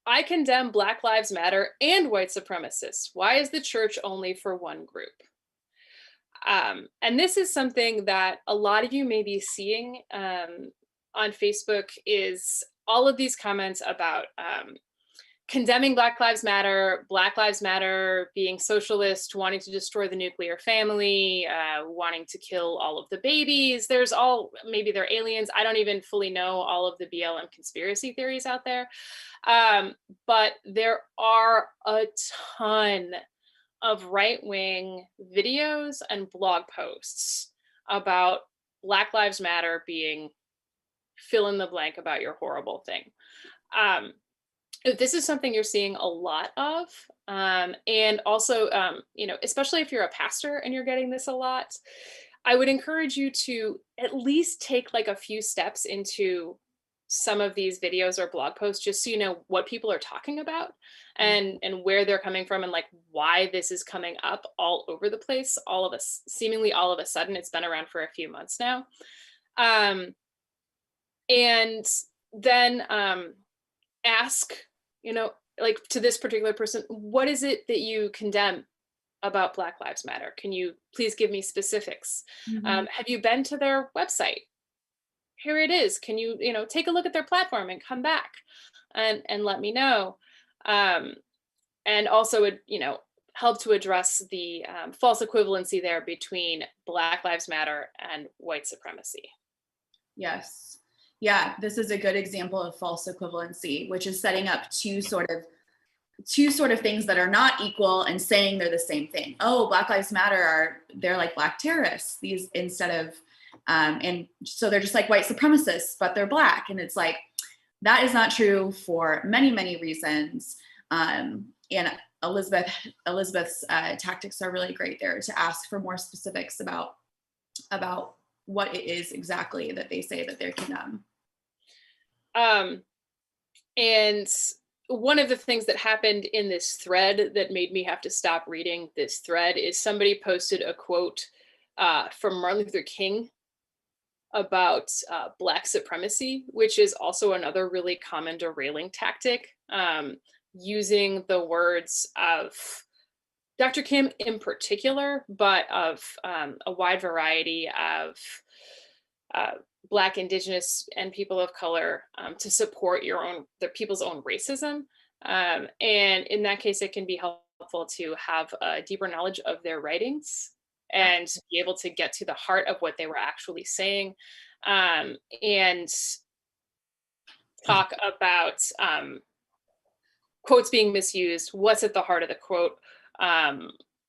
I condemn Black Lives Matter and white supremacists. Why is the church only for one group? And this is something that a lot of you may be seeing on Facebook, is all of these comments about condemning Black Lives Matter being socialist, wanting to destroy the nuclear family, wanting to kill all of the babies. There's maybe they're aliens. I don't even fully know all of the BLM conspiracy theories out there. But there are a ton of right-wing videos and blog posts about Black Lives Matter being fill in the blank about your horrible thing. This is something you're seeing a lot of. And also, especially if you're a pastor and you're getting this a lot, I would encourage you to at least take like a few steps into some of these videos or blog posts, just so you know what people are talking about and where they're coming from, and like why this is coming up all over the place, seemingly all of a sudden. It's been around for a few months now. And then ask, like to this particular person, what is it that you condemn about Black Lives Matter? Can you please give me specifics? Have you been to their website? Here it is. Can you, take a look at their platform and come back and let me know? And also, help to address the false equivalency there between Black Lives Matter and white supremacy. Yes. Yeah, this is a good example of false equivalency, which is setting up two sort of things that are not equal and saying they're the same thing. Oh, Black Lives Matter they're like Black terrorists, these instead of, and so they're just like white supremacists, but they're Black. And it's like, that is not true for many, many reasons. And Elizabeth's tactics are really great there to ask for more specifics about what it is exactly that they say that they're condemn. And one of the things that happened in this thread that made me have to stop reading this thread is somebody posted a quote from Martin Luther King about Black supremacy, which is also another really common derailing tactic, using the words of Dr. King in particular, but of a wide variety of Black, Indigenous, and people of color to support the people's own racism. And in that case, it can be helpful to have a deeper knowledge of their writings and be able to get to the heart of what they were actually saying, and talk about quotes being misused, what's at the heart of the quote,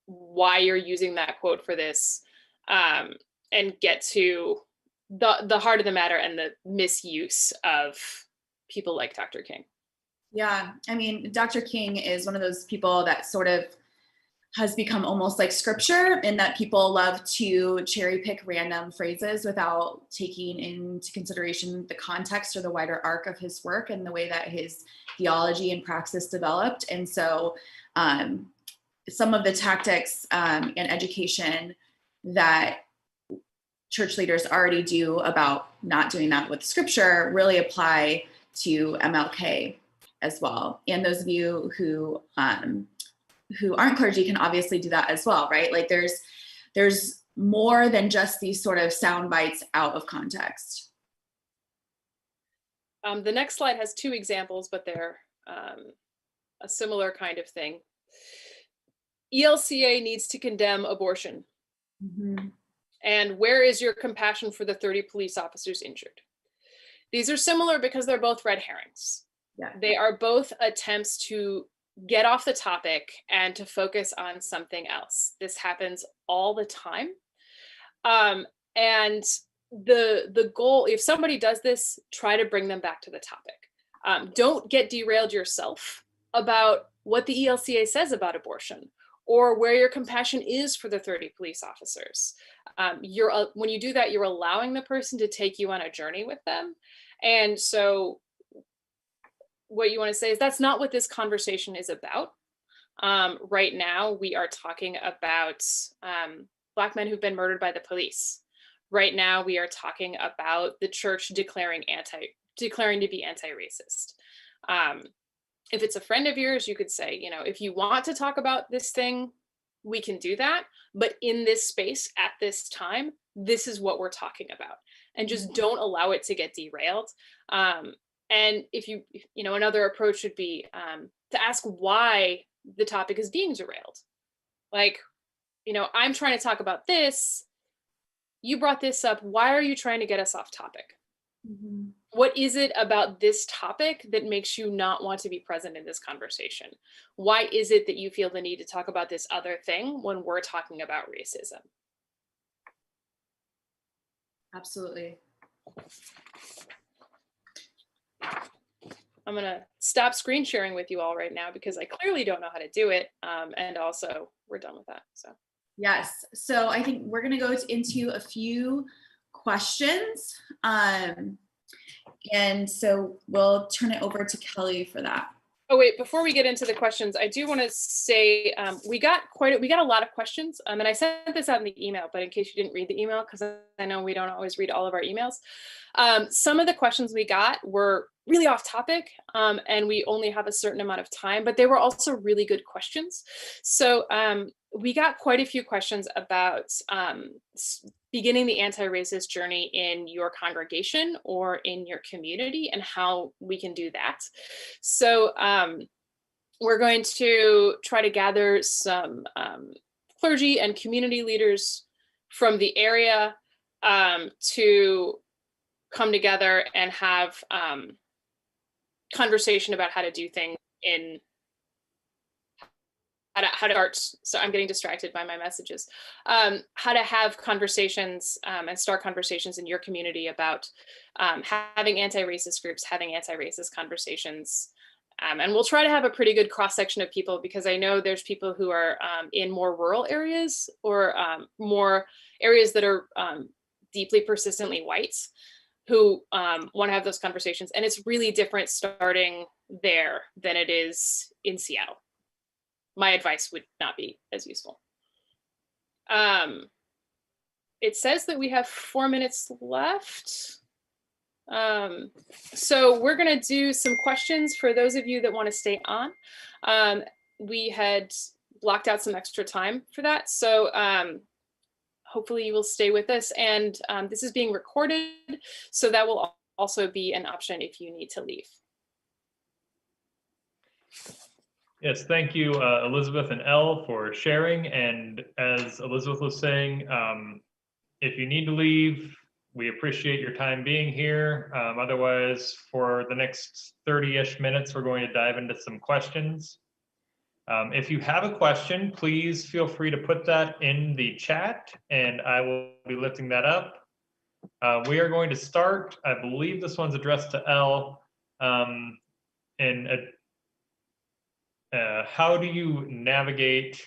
why you're using that quote for this, and get to the heart of the matter and the misuse of people like Dr. King. Yeah, I mean, Dr. King is one of those people that sort of has become almost like scripture, in that people love to cherry pick random phrases without taking into consideration the context or the wider arc of his work and the way that his theology and praxis developed. And so some of the tactics and education that church leaders already do about not doing that with scripture really apply to MLK as well. And those of you who aren't clergy can obviously do that as well, right? Like there's more than just these sort of sound bites out of context. The next slide has two examples, but they're a similar kind of thing. ELCA needs to condemn abortion. Mm-hmm. And where is your compassion for the 30 police officers injured? These are similar because they're both red herrings. Yeah. They are both attempts to get off the topic and to focus on something else. This happens all the time. And the goal, if somebody does this, try to bring them back to the topic. Don't get derailed yourself about what the ELCA says about abortion or where your compassion is for the 30 police officers. When you do that, you're allowing the person to take you on a journey with them. And so what you want to say is that's not what this conversation is about. Right now, we are talking about Black men who've been murdered by the police. Right now, we are talking about the church declaring to be anti-racist. If it's a friend of yours, you could say, you know, if you want to talk about this thing, we can do that. But in this space at this time, this is what we're talking about. And just don't allow it to get derailed. And if you know, another approach would be to ask why the topic is being derailed. Like, you know, I'm trying to talk about this. You brought this up. Why are you trying to get us off topic? Mm-hmm. What is it about this topic that makes you not want to be present in this conversation? Why is it that you feel the need to talk about this other thing when we're talking about racism? Absolutely. I'm gonna stop screen sharing with you all right now because I clearly don't know how to do it. And also we're done with that, so. Yes, so I think we're gonna go into a few questions. And so we'll turn it over to Kelly for that. Oh wait, before we get into the questions, I do want to say we got a lot of questions, and I sent this out in the email, but in case you didn't read the email, because I know we don't always read all of our emails, some of the questions we got were really off topic, and we only have a certain amount of time, but they were also really good questions. So we got quite a few questions about beginning the anti-racist journey in your congregation or in your community and how we can do that. So we're going to try to gather some clergy and community leaders from the area to come together and have conversation about how to do things in how to start. So I'm getting distracted by my messages. How to have conversations and start conversations in your community about having anti-racist groups, having anti-racist conversations. And we'll try to have a pretty good cross-section of people, because I know there's people who are in more rural areas or more areas that are deeply persistently white who want to have those conversations. And it's really different starting there than it is in Seattle. My advice would not be as useful. It says that we have 4 minutes left. So we're gonna do some questions for those of you that want to stay on. We had blocked out some extra time for that. So hopefully you will stay with us. And this is being recorded, so that will also be an option if you need to leave. Yes, thank you, Elizabeth and Elle, for sharing. And as Elizabeth was saying, if you need to leave, we appreciate your time being here. Otherwise, for the next 30-ish minutes, we're going to dive into some questions. If you have a question, please feel free to put that in the chat, and I will be lifting that up. We are going to start, I believe this one's addressed to Elle, how do you navigate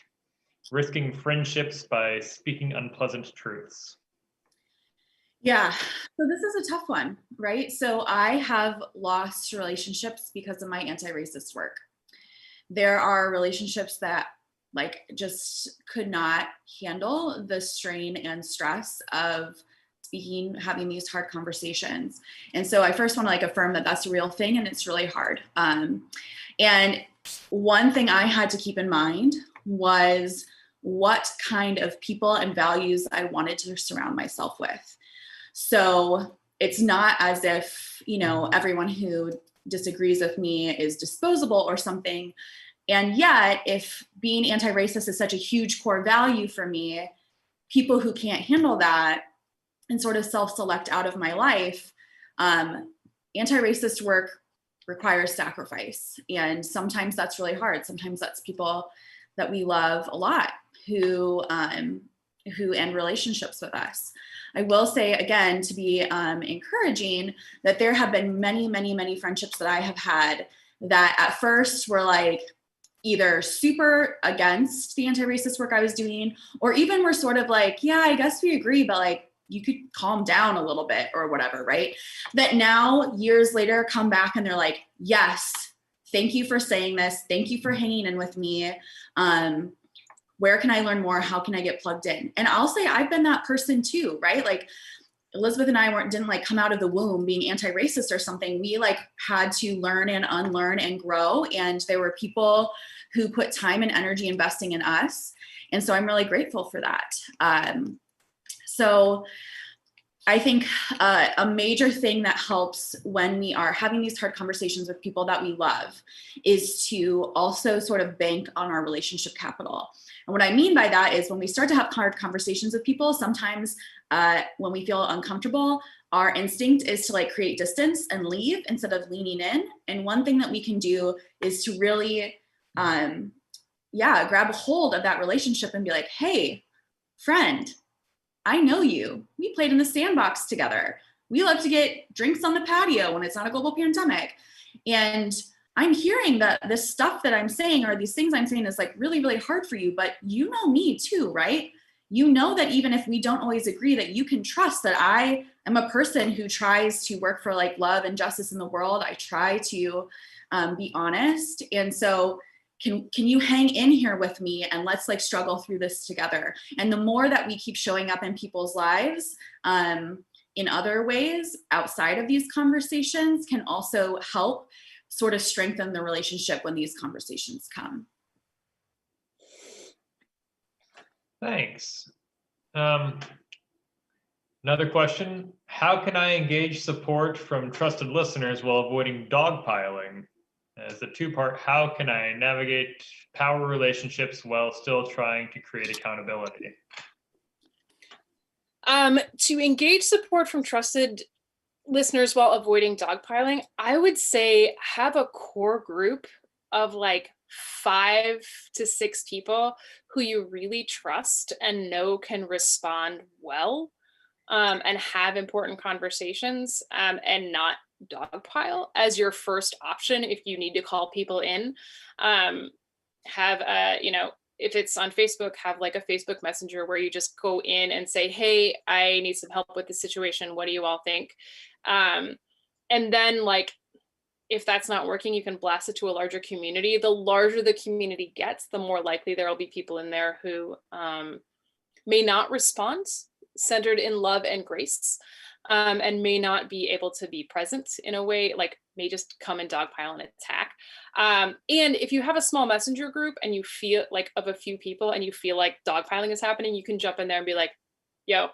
risking friendships by speaking unpleasant truths? Yeah, so this is a tough one, right? So I have lost relationships because of my anti-racist work. There are relationships that like just could not handle the strain and stress of speaking, having these hard conversations. And so I first want to like affirm that that's a real thing and it's really hard. And one thing I had to keep in mind was what kind of people and values I wanted to surround myself with. So it's not as if, you know, everyone who disagrees with me is disposable or something. And yet, if being anti-racist is such a huge core value for me, people who can't handle that and sort of self-select out of my life, anti-racist work requires sacrifice. And sometimes that's really hard. Sometimes that's people that we love a lot who end relationships with us. I will say again, to be encouraging, that there have been many, many, many friendships that I have had that at first were like either super against the anti-racist work I was doing, or even were sort of like, yeah, I guess we agree, but like, you could calm down a little bit or whatever, right? That now years later come back and they're like, yes, thank you for saying this. Thank you for hanging in with me. Where can I learn more? How can I get plugged in? And I'll say I've been that person too, right? Like Elizabeth and I didn't like come out of the womb being anti-racist or something. We like had to learn and unlearn and grow. And there were people who put time and energy investing in us. And so I'm really grateful for that. So I think a major thing that helps when we are having these hard conversations with people that we love is to also sort of bank on our relationship capital. And what I mean by that is when we start to have hard conversations with people, sometimes when we feel uncomfortable, our instinct is to like create distance and leave instead of leaning in. And one thing that we can do is to really, grab a hold of that relationship and be like, hey, friend, I know you. We played in the sandbox together. We love to get drinks on the patio when it's not a global pandemic. And I'm hearing that this stuff that I'm saying or these things I'm saying is like really, really hard for you, but you know me too, right? You know that even if we don't always agree, that you can trust that I am a person who tries to work for like love and justice in the world. I try to be honest. And so can you hang in here with me and let's like struggle through this together. And the more that we keep showing up in people's lives in other ways outside of these conversations can also help sort of strengthen the relationship when these conversations come. Thanks. Another question, how can I engage support from trusted listeners while avoiding dogpiling? As a two-part, how can I navigate power relationships while still trying to create accountability? To engage support from trusted listeners while avoiding dogpiling, I would say have a core group of like 5 to 6 people who you really trust and know can respond well and have important conversations and not dogpile as your first option. If you need to call people in, have if it's on Facebook, have like a Facebook Messenger where you just go in and say, hey, I need some help with this situation. What do you all think? And then like, if that's not working, you can blast it to a larger community. The larger the community gets, the more likely there will be people in there who may not respond centered in love and grace, and may not be able to be present in a way, like may just come and dogpile and attack. And if you have a small messenger group and you feel like of a few people and you feel like dogpiling is happening, you can jump in there and be like, yo,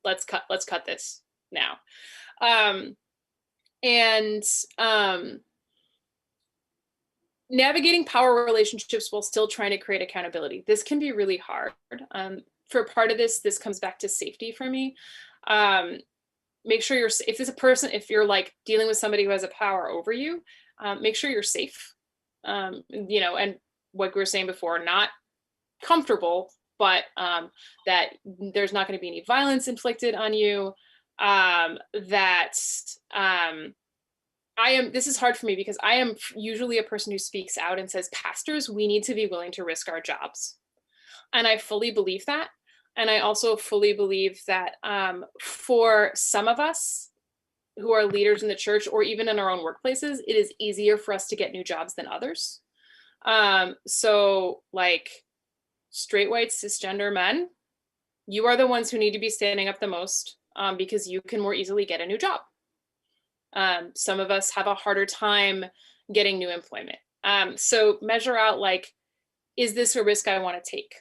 let's cut this now. Navigating power relationships while still trying to create accountability. This can be really hard. For part of this comes back to safety for me. Make sure if you're like dealing with somebody who has a power over you, make sure you're safe. And what we were saying before, not comfortable, but that there's not going to be any violence inflicted on you. This is hard for me because I am usually a person who speaks out and says, pastors, we need to be willing to risk our jobs. And I fully believe that. And I also fully believe that for some of us who are leaders in the church or even in our own workplaces, it is easier for us to get new jobs than others. So like straight white cisgender men, you are the ones who need to be standing up the most because you can more easily get a new job. Some of us have a harder time getting new employment. So measure out like, is this a risk I want to take?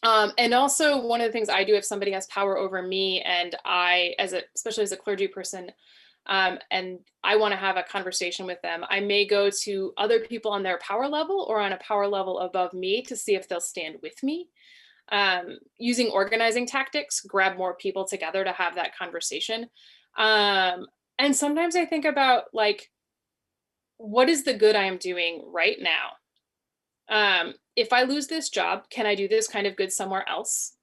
And also one of the things I do if somebody has power over me and I, especially as a clergy person, and I want to have a conversation with them, I may go to other people on their power level or on a power level above me to see if they'll stand with me. Using organizing tactics, grab more people together to have that conversation. And sometimes I think about like, what is the good I am doing right now? If I lose this job, can I do this kind of good somewhere else?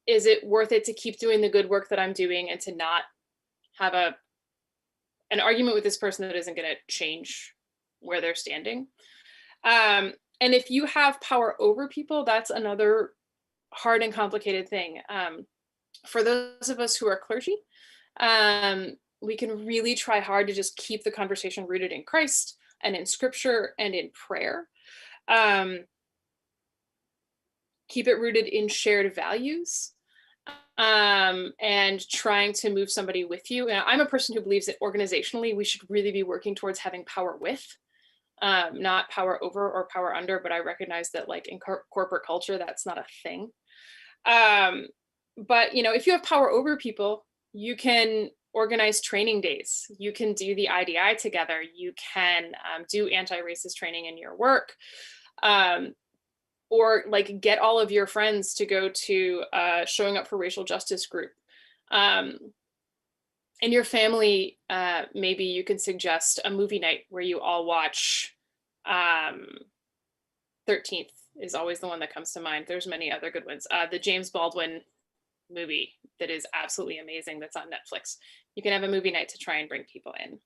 Is it worth it to keep doing the good work that I'm doing and to not have an argument with this person that isn't going to change where they're standing? And if you have power over people, that's another hard and complicated thing. For those of us who are clergy, we can really try hard to just keep the conversation rooted in Christ and in scripture and in prayer. Keep it rooted in shared values, and trying to move somebody with you. And I'm a person who believes that organizationally, we should really be working towards having power with, not power over or power under, but I recognize that like in corporate culture, that's not a thing. But, you know, if you have power over people, you can organize training days. You can do the IDI together. You can do anti-racist training in your work. Or like get all of your friends to go to showing up for racial justice group. In your family, maybe you can suggest a movie night where you all watch 13th is always the one that comes to mind. There's many other good ones. The James Baldwin movie that is absolutely amazing that's on Netflix. You can have a movie night to try and bring people in.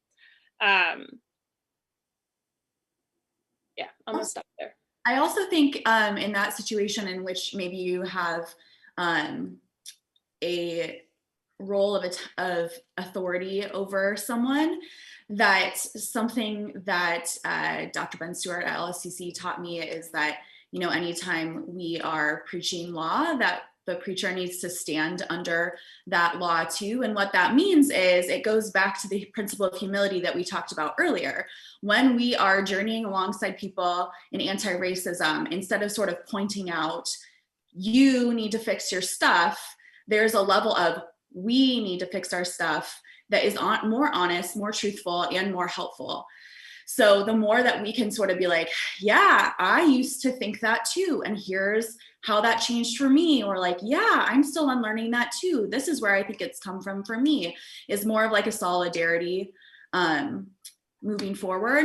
Yeah, I'm gonna stop there. I also think in that situation in which maybe you have a role of authority over someone, that something that Dr. Ben Stewart at LSCC taught me is that, you know, anytime we are preaching law, that the preacher needs to stand under that law too. And what that means is it goes back to the principle of humility that we talked about earlier. When we are journeying alongside people in anti-racism, instead of sort of pointing out, you need to fix your stuff, there's a level of we need to fix our stuff that is more honest, more truthful, and more helpful. So the more that we can sort of be like, yeah, I used to think that too, and here's how that changed for me, or like, yeah, I'm still unlearning that too. This is where I think it's come from for me, is more of like a solidarity moving forward.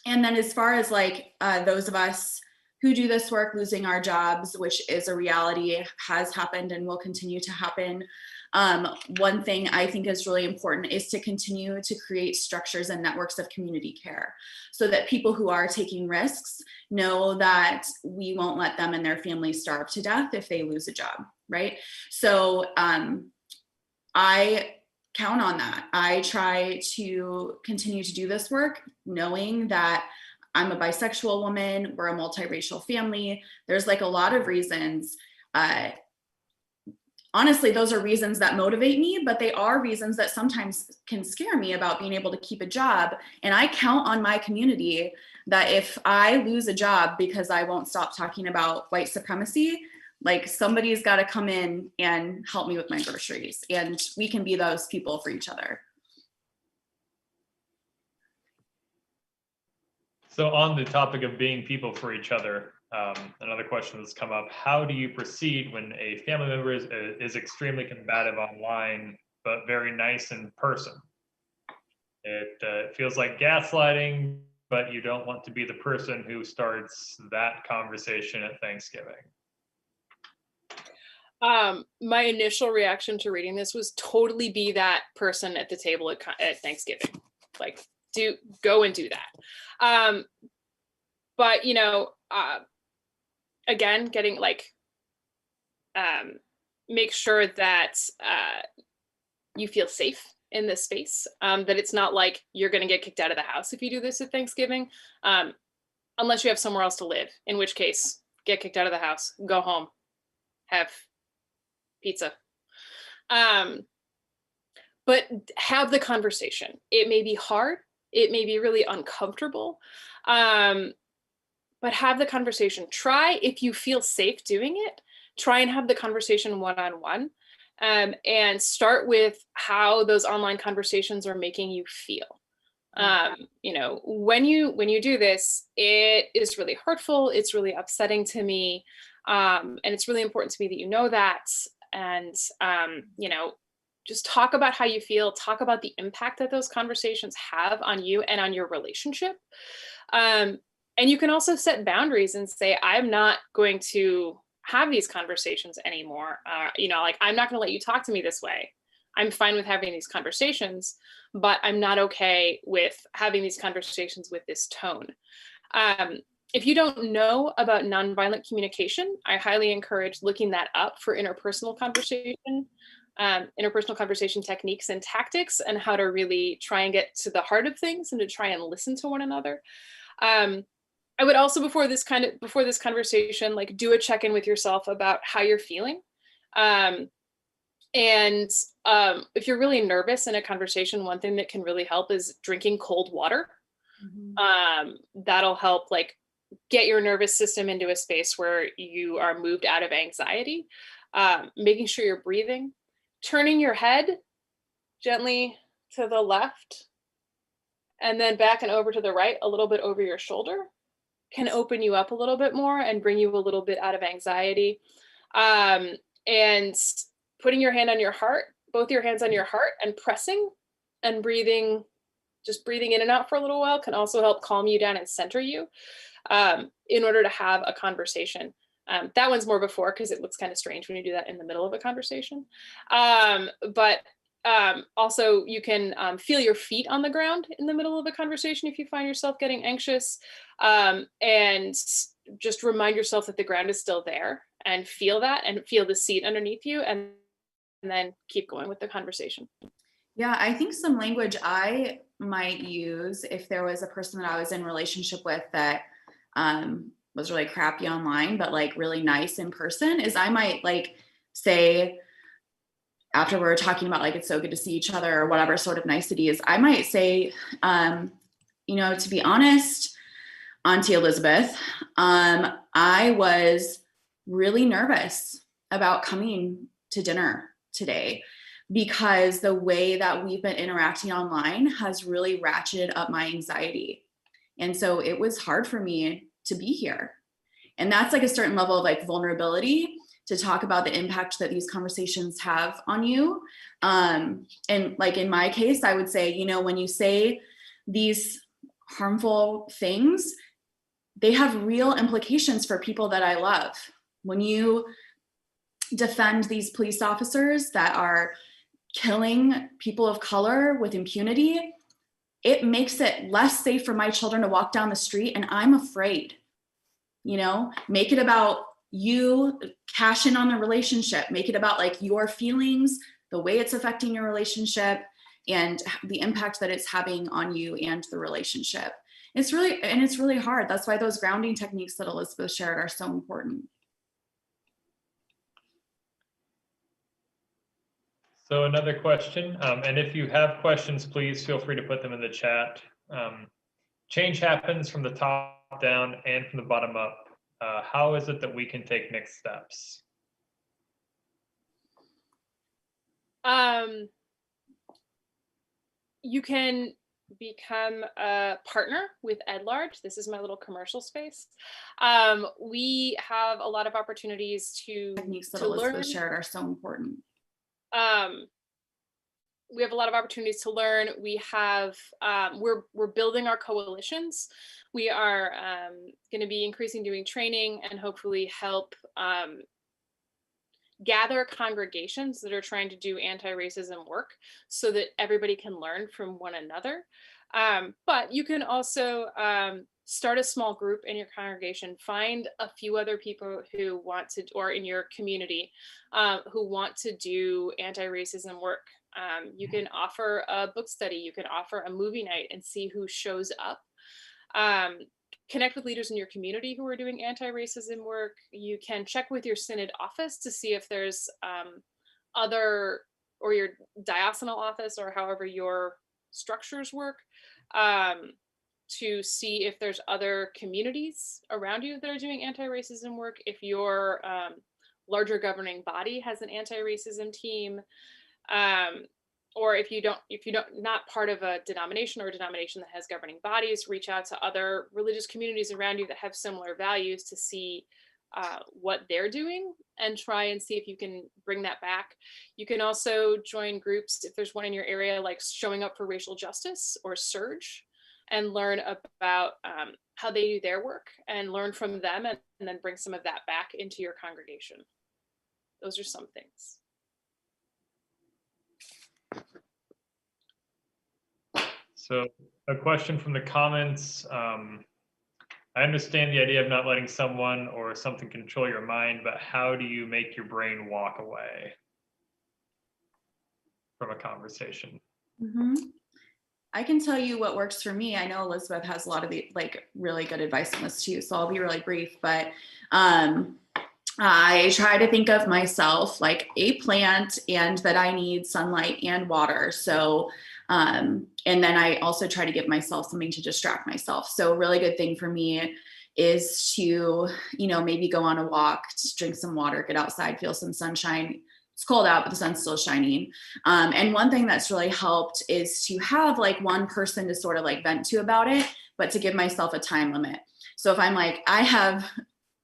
And then as far as like those of us who do this work losing our jobs, which is a reality, has happened and will continue to happen. One thing I think is really important is to continue to create structures and networks of community care so that people who are taking risks know that we won't let them and their families starve to death if they lose a job, right? So I count on that. I try to continue to do this work knowing that I'm a bisexual woman, we're a multiracial family. There's like a lot of reasons. Honestly, those are reasons that motivate me, but they are reasons that sometimes can scare me about being able to keep a job. And I count on my community that if I lose a job because I won't stop talking about white supremacy, like somebody's got to come in and help me with my groceries, and we can be those people for each other. So on the topic of being people for each other, another question that's come up: how do you proceed when a family member is extremely combative online, but very nice in person? It feels like gaslighting, but you don't want to be the person who starts that conversation at Thanksgiving. My initial reaction to reading this was totally be that person at the table at Thanksgiving. Like, go and do that. But, you know, again, getting like, make sure that you feel safe in this space, that it's not like you're going to get kicked out of the house if you do this at Thanksgiving, unless you have somewhere else to live, in which case, get kicked out of the house, go home, have pizza. But have the conversation. It may be hard. It may be really uncomfortable, but have the conversation. Try, if you feel safe doing it, try and have the conversation one-on-one, and start with how those online conversations are making you feel. You know, when you do this, it is really hurtful. It's really upsetting to me. And it's really important to me that you know that. And, you know, just talk about how you feel, talk about the impact that those conversations have on you and on your relationship. And you can also set boundaries and say, I'm not going to have these conversations anymore. You know, like, I'm not going to let you talk to me this way. I'm fine with having these conversations, but I'm not okay with having these conversations with this tone. If you don't know about nonviolent communication, I highly encourage looking that up for interpersonal conversation. interpersonal conversation techniques and tactics, and how to really try and get to the heart of things and to try and listen to one another. I would also, before this conversation, like, do a check-in with yourself about how you're feeling. If you're really nervous in a conversation, one thing that can really help is drinking cold water. That'll help, like, get your nervous system into a space where you are moved out of anxiety. Making sure you're breathing, turning your head gently to the left and then back and over to the right, a little bit over your shoulder, can open you up a little bit more and bring you a little bit out of anxiety. And putting your hand on your heart, both your hands on your heart, and pressing and breathing, just breathing in and out for a little while, can also help calm you down and center you in order to have a conversation. That one's more before, because it looks kind of strange when you do that in the middle of a conversation. Also, you can feel your feet on the ground in the middle of a conversation if you find yourself getting anxious, and just remind yourself that the ground is still there, and feel that, and feel the seat underneath you, and then keep going with the conversation. Yeah, I think some language I might use if there was a person that I was in a relationship with that was really crappy online, but like really nice in person, is I might like say, after we're talking about like, it's so good to see each other or whatever sort of niceties, I might say, to be honest, Auntie Elizabeth, I was really nervous about coming to dinner today because the way that we've been interacting online has really ratcheted up my anxiety. And so it was hard for me to be here. And that's like a certain level of like vulnerability to talk about the impact that these conversations have on you. And like in my case, I would say, when you say these harmful things, they have real implications for people that I love. When you defend these police officers that are killing people of color with impunity, it makes it less safe for my children to walk down the street, and I'm afraid. Make it about you, cash in on the relationship, make it about like your feelings, the way it's affecting your relationship, and the impact that it's having on you and the relationship. It's really hard. That's why those grounding techniques that Elizabeth shared are so important. So another question, and if you have questions, please feel free to put them in the chat. Change happens from the top down and from the bottom up. How is it that we can take next steps? You can become a partner with EDLARJ. This is my little commercial space. We have a lot of opportunities to techniques that to Elizabeth learn. shared are so important. We have a lot of opportunities to learn. We have, we're building our coalitions. We are going to be increasing doing training and hopefully help gather congregations that are trying to do anti-racism work so that everybody can learn from one another. But you can also start a small group in your congregation, find a few other people who want to, or in your community, who want to do anti-racism work. You can offer a book study, you can offer a movie night and see who shows up. Connect with leaders in your community who are doing anti-racism work. You can check with your synod office to see if there's other, or your diocesan office, or however your structures work, to see if there's other communities around you that are doing anti-racism work. If your larger governing body has an anti-racism team, or if you don't, not part of a denomination or a denomination that has governing bodies, reach out to other religious communities around you that have similar values to see what they're doing and try and see if you can bring that back. You can also join groups, if there's one in your area, like Showing Up for Racial Justice or SURGE, and learn about how they do their work and learn from them, and then bring some of that back into your congregation. Those are some things. So a question from the comments. I understand the idea of not letting someone or something control your mind, but how do you make your brain walk away? from a conversation? Mm-hmm. I can tell you what works for me. I know Elizabeth has a lot of the like really good advice on this too, so I'll be really brief. But I try to think of myself like a plant and that I need sunlight and water. So, and then I also try to give myself something to distract myself. So a really good thing for me is to, maybe go on a walk, drink some water, get outside, feel some sunshine. It's cold out, but the sun's still shining. And one thing that's really helped is to have like one person to sort of like vent to about it, but to give myself a time limit. So if I'm like, I have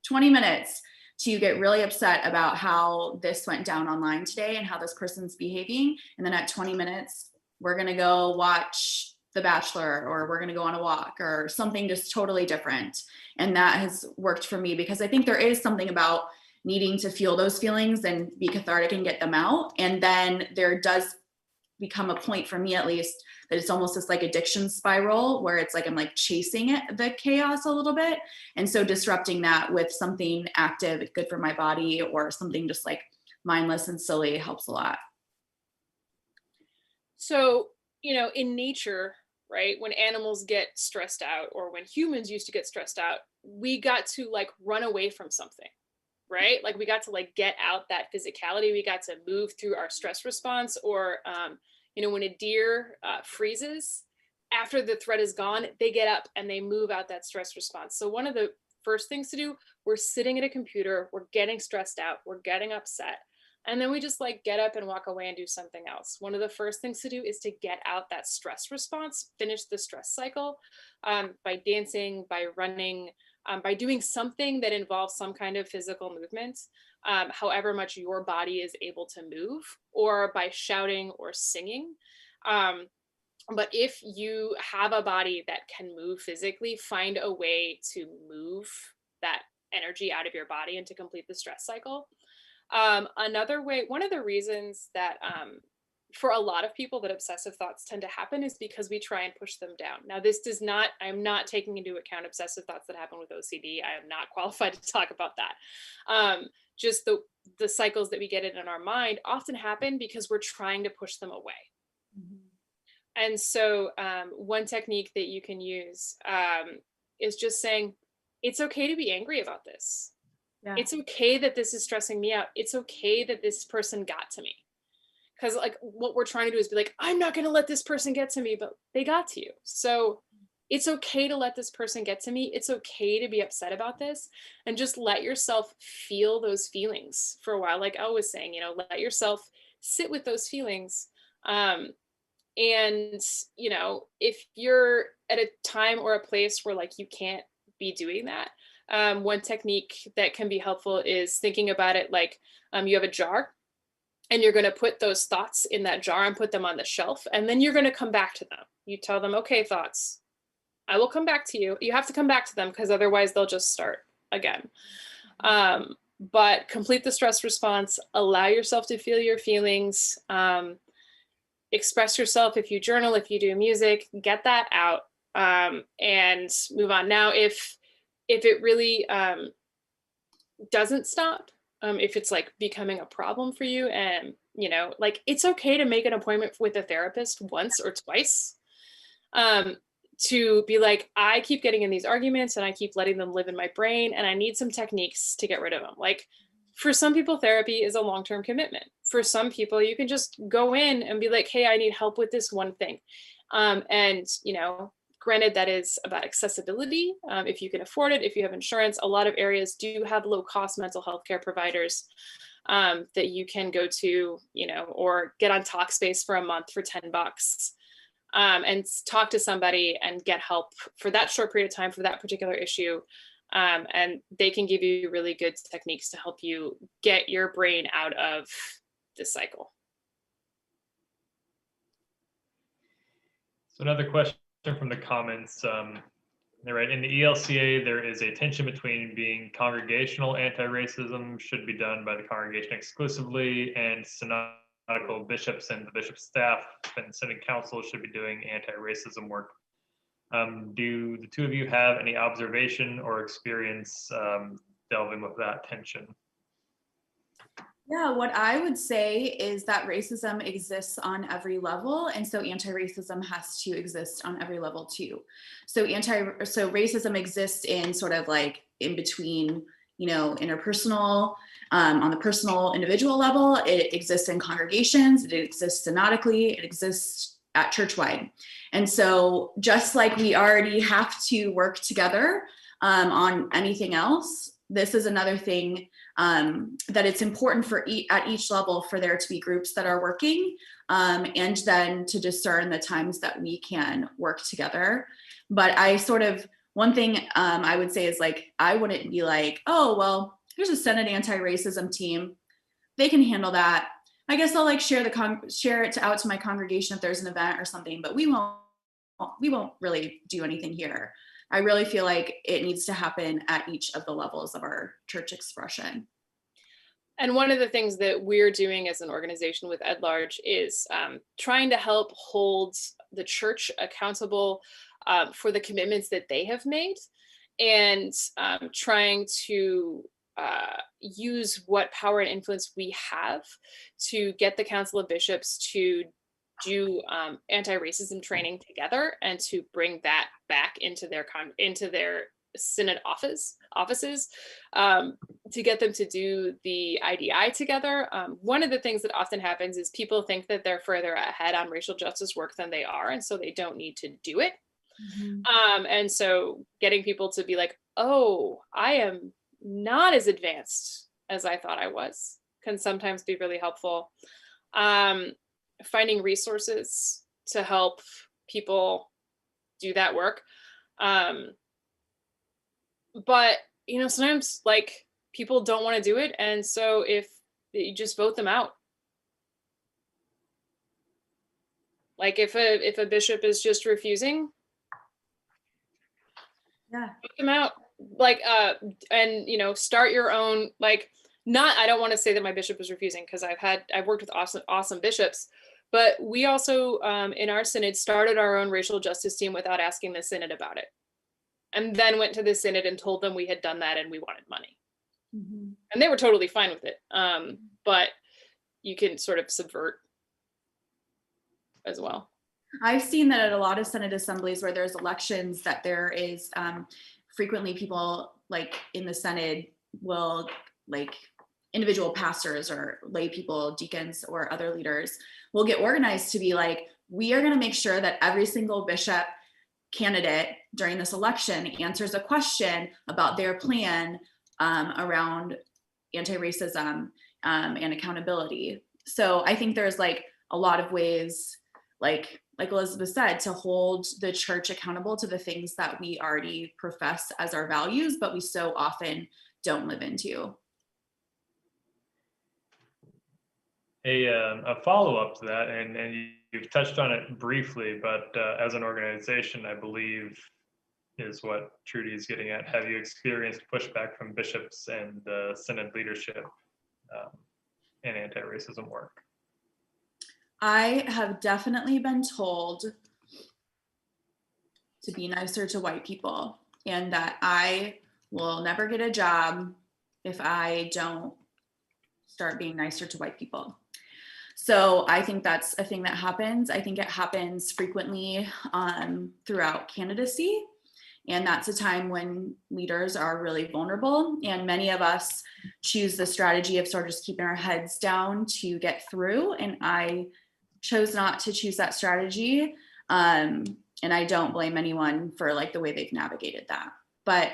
20 minutes to get really upset about how this went down online today and how this person's behaving. And then at 20 minutes, we're going to go watch The Bachelor, or we're going to go on a walk, or something just totally different. And that has worked for me, because I think there is something about needing to feel those feelings and be cathartic and get them out. And then there does become a point, for me at least, that it's almost this like addiction spiral where it's like I'm like chasing the chaos a little bit. And so disrupting that with something active, good for my body, or something just like mindless and silly helps a lot. So, in nature, right, when animals get stressed out, or when humans used to get stressed out, we got to like run away from something, right? Like we got to like get out that physicality. We got to move through our stress response, or when a deer freezes, after the threat is gone, they get up and they move out that stress response. So one of the first things to do, we're sitting at a computer, we're getting stressed out, we're getting upset. And then we just like get up and walk away and do something else. One of the first things to do is to get out that stress response, finish the stress cycle by dancing, by running, by doing something that involves some kind of physical movement, however much your body is able to move, or by shouting or singing. But if you have a body that can move physically, find a way to move that energy out of your body and to complete the stress cycle. Another way, one of the reasons that for a lot of people that obsessive thoughts tend to happen is because we try and push them down. Now, this does not, I'm not taking into account obsessive thoughts that happen with OCD. I am not qualified to talk about that. Just the cycles that we get in our mind often happen because we're trying to push them away. Mm-hmm. And so one technique that you can use is just saying, it's okay to be angry about this. Yeah. It's okay that this is stressing me out. It's okay that this person got to me. Because like what we're trying to do is be like, I'm not going to let this person get to me, but they got to you. So it's okay to let this person get to me. It's okay to be upset about this, and just let yourself feel those feelings for a while. Like I was saying, let yourself sit with those feelings. And, if you're at a time or a place where like you can't be doing that, one technique that can be helpful is thinking about it like you have a jar, and you're going to put those thoughts in that jar and put them on the shelf. And then you're going to come back to them. You tell them, okay, thoughts, I will come back to you. You have to come back to them because otherwise they'll just start again. But complete the stress response, allow yourself to feel your feelings, express yourself. If you journal, if you do music, get that out and move on. Now, if it really doesn't stop, if it's like becoming a problem for you, and like it's okay to make an appointment with a therapist once or twice, to be like, I keep getting in these arguments and I keep letting them live in my brain, and I need some techniques to get rid of them. Like for some people, therapy is a long-term commitment. For some people, you can just go in and be like, hey, I need help with this one thing. And granted, that is about accessibility. If you can afford it, if you have insurance, a lot of areas do have low-cost mental health care providers that you can go to, or get on Talkspace for a month for $10 and talk to somebody and get help for that short period of time for that particular issue. And they can give you really good techniques to help you get your brain out of this cycle. So another question from the comments, they're right, in the ELCA, there is a tension between being congregational anti-racism should be done by the congregation exclusively, and synodical bishops and the bishop staff and synod council should be doing anti-racism work. Do the two of you have any observation or experience delving with that tension? Yeah, what I would say is that racism exists on every level, and so anti-racism has to exist on every level too. So racism exists in sort of like in between, you know, interpersonal, on the personal individual level. It exists in congregations, it exists synodically, it exists at churchwide. And so just like we already have to work together on anything else, this is another thing that it's important for at each level for there to be groups that are working, and then to discern the times that we can work together. But one thing I would say is like, I wouldn't be like, oh, well, here's a Senate anti-racism team. They can handle that. I guess I'll like share it out to my congregation if there's an event or something, but we won't really do anything here. I really feel like it needs to happen at each of the levels of our church expression. And one of the things that we're doing as an organization with EDLARJ is trying to help hold the church accountable for the commitments that they have made, and trying to use what power and influence we have to get the Council of Bishops to do anti-racism training together, and to bring that back into their synod offices, to get them to do the IDI together. One of the things that often happens is people think that they're further ahead on racial justice work than they are, and so they don't need to do it. Mm-hmm. And so getting people to be like, oh, I am not as advanced as I thought I was, can sometimes be really helpful. Finding resources to help people do that work. But, you know, sometimes like people don't want to do it. And so if you just vote them out, like if a bishop is just refusing, vote them out. Like, and, you know, start your own, like, I don't want to say that my bishop is refusing, because I've worked with awesome bishops, but we also in our synod started our own racial justice team without asking the synod about it, and then went to the synod and told them we had done that and we wanted money. Mm-hmm. And they were totally fine with it. But you can sort of subvert as well. I've seen that at a lot of synod assemblies where there's elections, that there is frequently people like in the synod will, like, individual pastors or lay people, deacons or other leaders will get organized to be like, we are going to make sure that every single bishop candidate during this election answers a question about their plan around anti-racism and accountability. So I think there's like a lot of ways, like Elizabeth said, to hold the church accountable to the things that we already profess as our values, but we so often don't live into. A follow-up to that, and you've touched on it briefly, but as an organization, I believe is what Trudy is getting at. Have you experienced pushback from bishops and synod leadership in anti-racism work? I have definitely been told to be nicer to white people, and that I will never get a job if I don't start being nicer to white people. So I think that's a thing that happens. I think it happens frequently throughout candidacy. And that's a time when leaders are really vulnerable. And many of us choose the strategy of sort of just keeping our heads down to get through. And I chose not to choose that strategy. And I don't blame anyone for like the way they've navigated that. But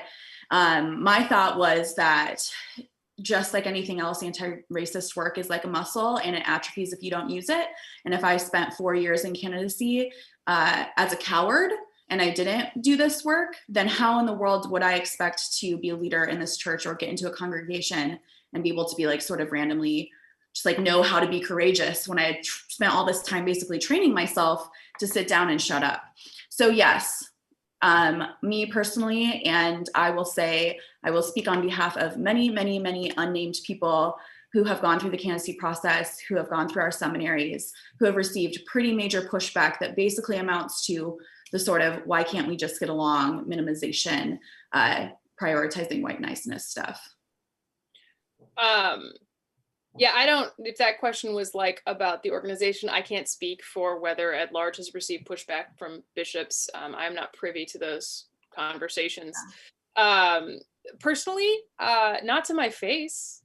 my thought was that just like anything else, anti-racist work is like a muscle, and it atrophies if you don't use it. And if I spent 4 years in candidacy as a coward and I didn't do this work, then how in the world would I expect to be a leader in this church or get into a congregation and be able to be like sort of randomly just like know how to be courageous when I had spent all this time basically training myself to sit down and shut up? So yes, me personally, and I will speak on behalf of many, many, many unnamed people who have gone through the candidacy process, who have gone through our seminaries, who have received pretty major pushback that basically amounts to the sort of, why can't we just get along, minimization, prioritizing white niceness stuff. Yeah, I don't, if that question was like about the organization, I can't speak for whether EDLARJ has received pushback from bishops. I'm not privy to those conversations. Personally, not to my face.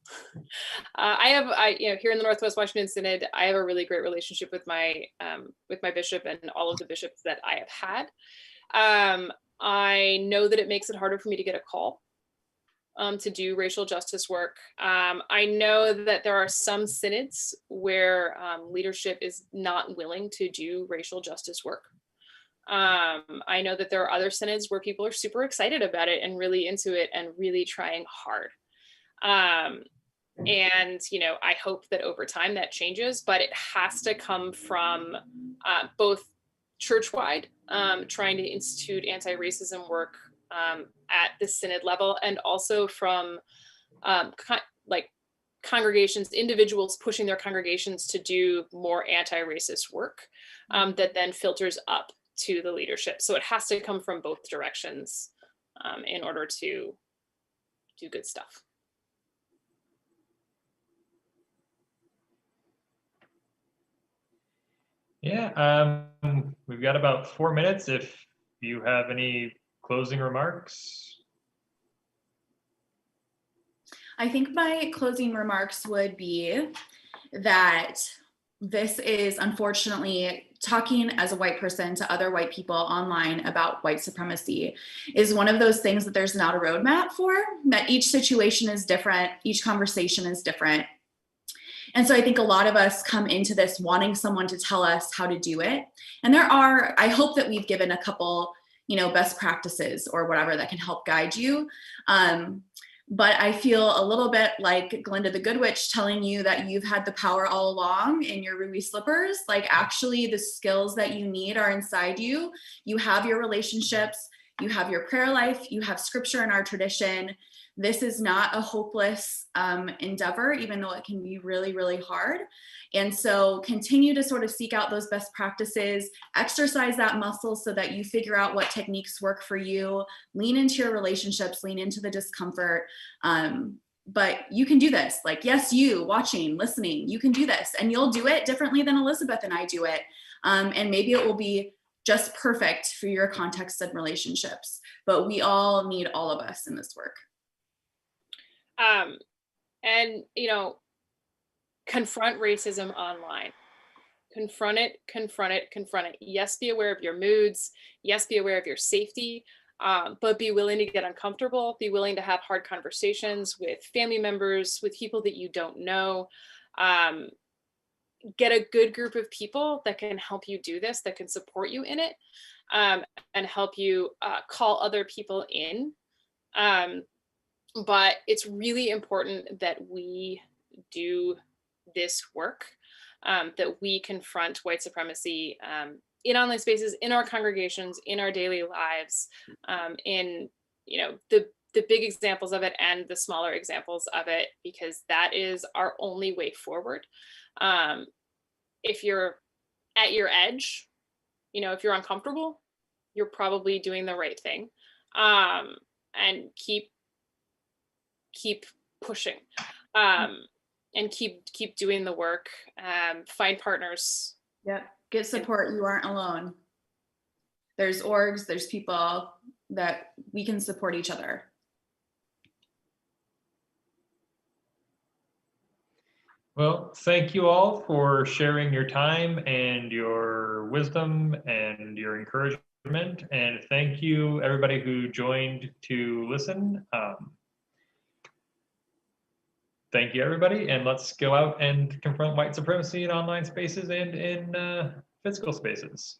Here in the Northwest Washington Synod, I have a really great relationship with my bishop and all of the bishops that I have had. I know that it makes it harder for me to get a call to do racial justice work. I know that there are some synods where leadership is not willing to do racial justice work. I know that there are other synods where people are super excited about it and really into it and really trying hard. And, I hope that over time that changes, but it has to come from both church-wide, trying to institute anti-racism work at the synod level, and also from congregations, individuals pushing their congregations to do more anti-racist work that then filters up to the leadership. So it has to come from both directions in order to do good stuff. Yeah, we've got about 4 minutes. If you have any closing remarks. I think my closing remarks would be that this is, unfortunately, talking as a white person to other white people online about white supremacy is one of those things that there's not a roadmap for, that each situation is different, each conversation is different. And so I think a lot of us come into this wanting someone to tell us how to do it. And I hope that we've given a couple, best practices or whatever that can help guide you. But I feel a little bit like Glenda the Good Witch telling you that you've had the power all along in your ruby slippers. Like, actually, the skills that you need are inside you. You have your relationships, you have your prayer life, you have scripture in our tradition. This is not a hopeless endeavor, even though it can be really, really hard. And so continue to sort of seek out those best practices, exercise that muscle so that you figure out what techniques work for you, lean into your relationships, lean into the discomfort. But you can do this. Like, yes, you watching, listening, you can do this, and you'll do it differently than Elizabeth and I do it. And maybe it will be just perfect for your context and relationships, but we all need all of us in this work. And, confront racism online. Confront it, confront it, confront it. Yes, be aware of your moods. Yes, be aware of your safety, but be willing to get uncomfortable. Be willing to have hard conversations with family members, with people that you don't know. Get a good group of people that can help you do this, that can support you in it, and help you call other people in. But it's really important that we do this work, that we confront white supremacy in online spaces, in our congregations, in our daily lives, in the big examples of it and the smaller examples of it, because that is our only way forward. If you're at your edge, if you're uncomfortable, you're probably doing the right thing, and keep pushing, and keep doing the work. Find partners. Yep. Get support. You aren't alone. There's orgs, there's people that we can support each other. Well, thank you all for sharing your time and your wisdom and your encouragement. And thank you everybody who joined to listen. Thank you, everybody, and let's go out and confront white supremacy in online spaces and in physical spaces.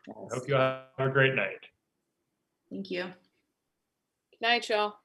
Yes. I hope you have a great night. Thank you. Good night, y'all.